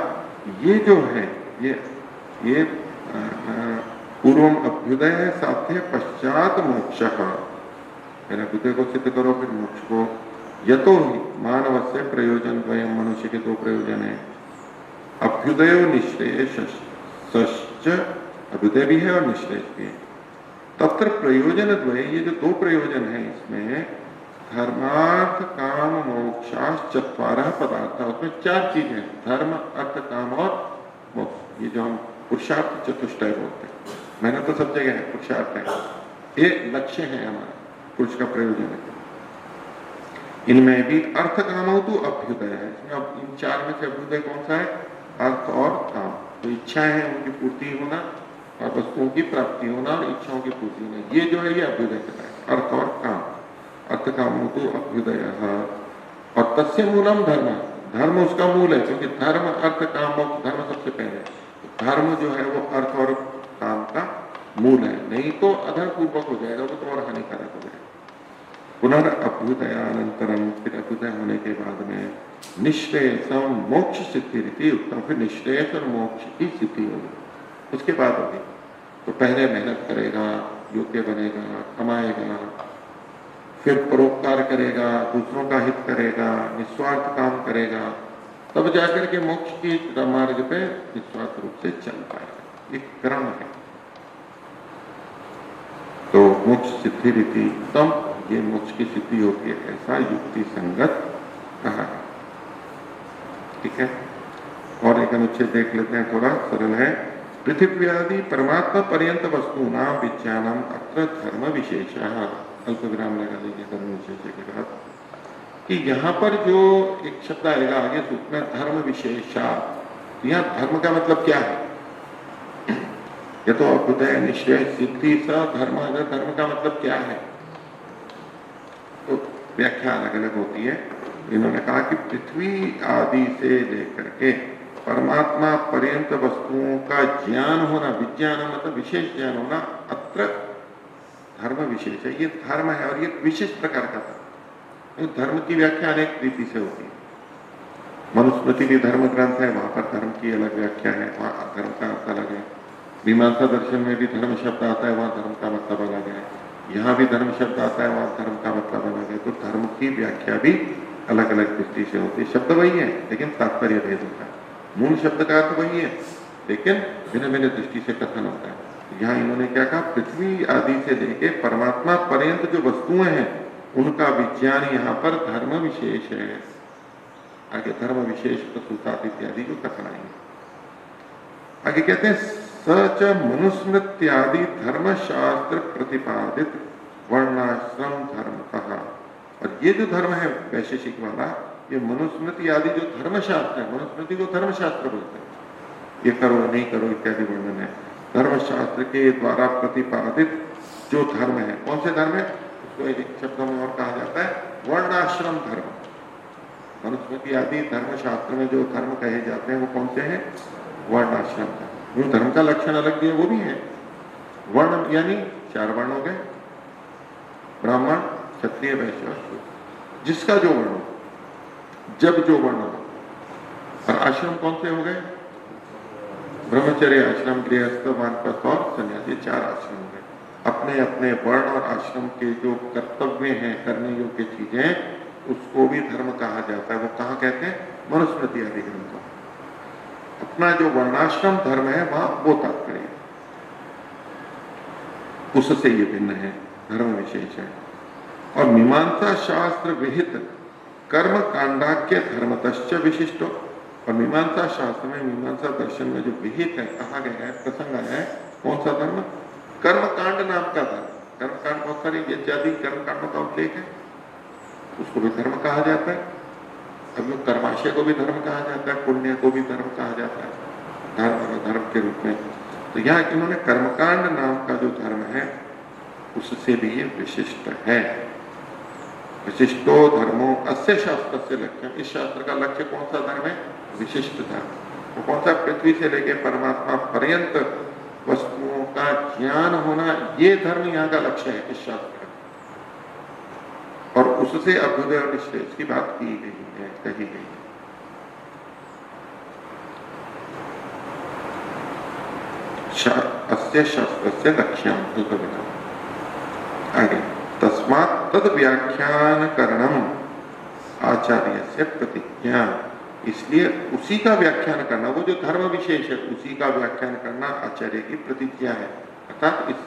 ये जो है ये पूर्वम अभ्युदय है, साथ है पश्चात मोक्ष का, पहले अभ्युदय को सिद्ध करो फिर मोक्ष को। यतो ही मानव से प्रयोजन, स्वयं मनुष्य के दो प्रयोजन है, अभ्युदय निश्रेयश्च, अभ्युदय भी है और निश्रेयस भी है। तत्र प्रयोजन द्वय, ये जो दो प्रयोजन है इसमें, धर्मार्थ काम मोक्षाश्च चत्वारः पदार्थ, उसमें चार चीजें हैं, धर्म अर्थ काम और मोक्ष। ये जो हम पुरुषार्थ चतुष्टय बोलते हैं, मैंने तो सब जगह है पुरुषार्थ है, ये लक्ष्य है हमारा, पुरुष का प्रयोजन है। इनमें भी अर्थ काम हो तो अभ्युदय है, इसमें अब इन चार में से अभ्युदय कौन सा है? अर्थ और काम। तो इच्छाएं हैं उनकी पूर्ति होना और वस्तुओं की प्राप्ति होना और इच्छाओं की पूर्ति होना, ये जो है ये अभ्युदय कहता है, अर्थ और काम। अर्थ काम हो तो अभ्युदय, और तस्य मूलम धर्म, धर्म उसका मूल है, क्योंकि धर्म अर्थ काम मोक्ष, धर्म सबसे पहले, धर्म जो है वो अर्थ और काम का मूल है, नहीं तो अधर पूर्वक हो जाएगा, वो तो और हानिकारक हो जाएगा। पुनर्अभ्युदयानंतरम, फिर अभ्युदय होने के बाद में निश्रेयसम मोक्ष सिद्धि रीति उत्तम, फिर निश्रेयस और मोक्ष की सिद्धि होगी, उसके बाद होगी। तो पहले मेहनत करेगा, योग्य बनेगा, कमाएगा, फिर परोपकार करेगा, दूसरों का हित करेगा, निस्वार्थ काम करेगा, तब जाकर के मोक्ष की मार्ग पे निस्वार्थ रूप से चल पाएगा। एक क्रम है। तो मोक्ष सिद्धि रीति उत्तम, ये मोक्ष की सिद्धि होती है, ऐसा युक्ति संगत कहा है। ठीक है, और एक अनुच्छेद देख लेते हैं, थोड़ा सरल है। पृथ्वी आदि परमात्मा पर्यंत वस्तु नाम विज्ञानम अत्र धर्म विशेष, अल्प विराम लगा लीजिए धर्म विशेष के बाद, कि यहाँ पर जो एक शब्द आएगा आगे सूत्र में धर्म विशेषा, यहाँ धर्म का मतलब क्या है? ये तो अभ्युदय निश्चय सिद्धि स धर्म, धर्म का मतलब क्या है? तो व्याख्या अलग अलग होती है। इन्होंने कहा कि पृथ्वी आदि से लेकर के परमात्मा पर्यंत वस्तुओं का ज्ञान होना, विज्ञान मतलब विशेष ज्ञान होना, अत्र धर्म विशेष है, ये धर्म है और ये विशेष प्रकार का धर्म। धर्म की व्याख्या अनेक रीति से होती है। मनुस्मृति भी धर्म ग्रंथ है, वहां पर धर्म की अलग व्याख्या है, वहां धर्म का अर्थ अलग है। मीमांसा दर्शन में भी धर्म शब्द आता है, वहां धर्म का मतलब अलग है। यहाँ भी धर्म शब्द आता है, वहां धर्म का मतलब अलग है। तो धर्म की व्याख्या भी अलग अलग दृष्टि से होती है। शब्द वही है लेकिन तात्पर्य भेद होता है। मूल शब्द का अर्थ वही है लेकिन भिन्न भिन्न दृष्टि से कथन होता है। यहाँ इन्होंने क्या कहा, पृथ्वी आदि से लेके परमात्मा पर्यंत जो वस्तुएं हैं उनका विज्ञान यहाँ पर धर्म विशेष है। आगे धर्म विशेष प्रसूतात इत्यादि को कथन आएंगे। आगे कहते हैं सच मनुस्मृत्यादि धर्मशास्त्र प्रतिपादित वर्णाश्रम धर्म कहा। और ये जो धर्म है वैशेषिक वाला, ये मनुस्मृति आदि जो धर्मशास्त्र है, मनुस्मृति को धर्मशास्त्र बोलते हैं, ये करो नहीं करो इत्यादि वर्णन है। धर्मशास्त्र के द्वारा प्रतिपादित जो धर्म है, कौन से धर्म है उसको एक शब्दों में और कहा जाता है वर्णाश्रम धर्म। मनुस्मृति आदि धर्मशास्त्र में जो धर्म कहे जाते हैं वो कौन से हैं? वर्णाश्रम धर्म। धर्म का लक्षण अलग दिया वो भी है। वर्ण यानी 4 वर्ण हो गए, ब्राह्मण क्षत्रिय वैश्य शूद्र, जिसका जो वर्ण हो, जब जो वर्ण हो। और आश्रम कौन से हो गए? ब्रह्मचर्य आश्रम, गृहस्थ, वानप्रस्थ और सन्यासी, 4 आश्रम हो गए। अपने अपने वर्ण और आश्रम के जो कर्तव्य हैं, करने योग्य चीजें, उसको भी धर्म कहा जाता है। वो कहाँ कहते हैं? मनुस्मृति आदि ग्रंथों। अपना जो वर्णाश्रम धर्म है वहां वो तात्पर्य, उससे ये भिन्न है, धर्म विशेष है। और मीमांसा शास्त्र विहित कर्म कांडाख्य धर्मतश्च विशिष्टो। और मीमांसा शास्त्र में, मीमांसा दर्शन में जो विहित है, कहा गया है, प्रसंग आया है, कौन सा धर्म? कर्मकांड नाम का धर्म। कर्मकांड बहुत सारी इत्यादि कर्मकांडों का उल्लेख है, उसको भी धर्म कहा जाता है। अब कर्माशय को भी धर्म कहा जाता है, पुण्य को भी धर्म कहा जाता है, धर्म और धर्म के रूप में। तो यहाँ इन्होंने कर्मकांड नाम का जो धर्म है उससे भी ये विशिष्ट है। विशिष्टो धर्मो अस्य शास्त्र से लक्ष्य, इस शास्त्र का लक्ष्य कौन सा धर्म है? विशिष्ट धर्म। वो कौन सा? पृथ्वी से लेके परमात्मा पर्यंत वस्तुओं का ज्ञान होना, ये धर्म यहाँ का लक्ष्य है इस शास्त्र का। और उससे अभ्युदय और निश्चय की बात की गई है, कही गई है। अस्य शास्त्र से लक्ष्यम आगे तस्मात् तद व्याख्यान करणम आचार्य से प्रतिज्ञा। इसलिए उसी का व्याख्यान करना, वो जो धर्म विशेष है उसी का व्याख्यान करना आचार्य की प्रतिज्ञा है। अर्थात इस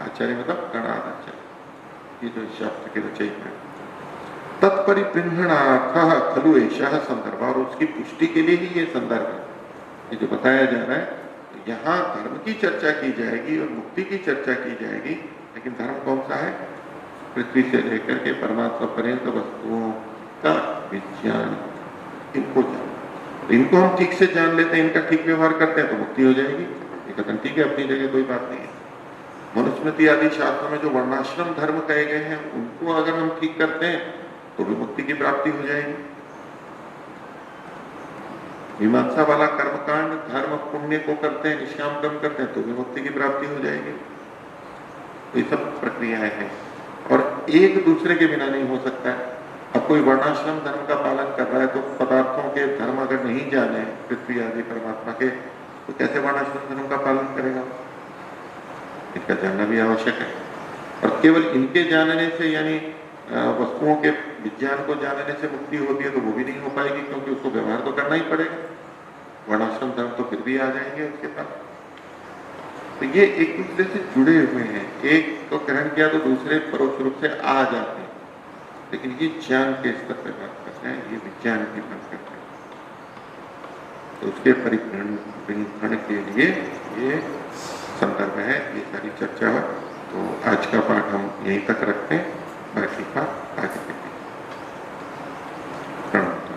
आचार्य मतलब कणादाचार्य, ये जो शास्त्र के रचयिता है। तत्परिबृंहणार्थ खलु एषः संदर्भ, और उसकी पुष्टि के लिए ही ये संदर्भ है। ये जो बताया जा रहा है, तो यहाँ धर्म की चर्चा की जाएगी और मुक्ति की चर्चा की जाएगी, लेकिन धर्म कौन सा है? पृथ्वी से लेकर के परमात्मा पर्यंत वस्तुओं का विज्ञान, इनको जान, तो इनको हम ठीक से जान लेते हैं, इनका ठीक व्यवहार करते हैं तो मुक्ति हो जाएगी। ये कथन ठीक है, अपनी जगह कोई बात नहीं है। मनुस्मृति आदि शास्त्रों में जो वर्णाश्रम धर्म कहे गए हैं उनको अगर हम ठीक करते हैं तो भी मुक्ति की प्राप्ति हो जाएगी। मीमांसा वाला कर्मकांड धर्म पुण्य को करते हैं, निष्काम कर्म करते हैं तो भी मुक्ति की प्राप्ति हो जाएगी। तो ये सब प्रक्रियाएं हैं और एक दूसरे के बिना नहीं हो सकता है। अब कोई वर्णाश्रम धर्म का पालन कर रहा है तो पदार्थों के धर्म अगर नहीं जाने पृथ्वी आदि परमात्मा के, तो कैसे वर्णाश्रम धर्म का पालन करेगा? इनका जानना भी आवश्यक है। और केवल इनके जानने से, यानी वस्तुओं के विज्ञान को जानने से मुक्ति होती है तो वो भी नहीं हो पाएगी, क्योंकि उसको व्यवहार तो करना ही पड़ेगा। वर्णाश्रम धर्म तो फिर भी आ जाएंगे उसके पास। तो ये एक दूसरे से जुड़े हुए हैं, एक को ग्रहण किया तो दूसरे परोक्ष रूप से आ जाते हैं, लेकिन ये ज्ञान के स्तर पर बात करते हैं, ये विज्ञान की बात करते हैं। तो उसके परिग्रहण के लिए ये संदर्भ है, ये सारी चर्चा है। तो आज का पाठ हम यहीं तक रखते हैं, बाकी का आगे देखेंगे। शांति।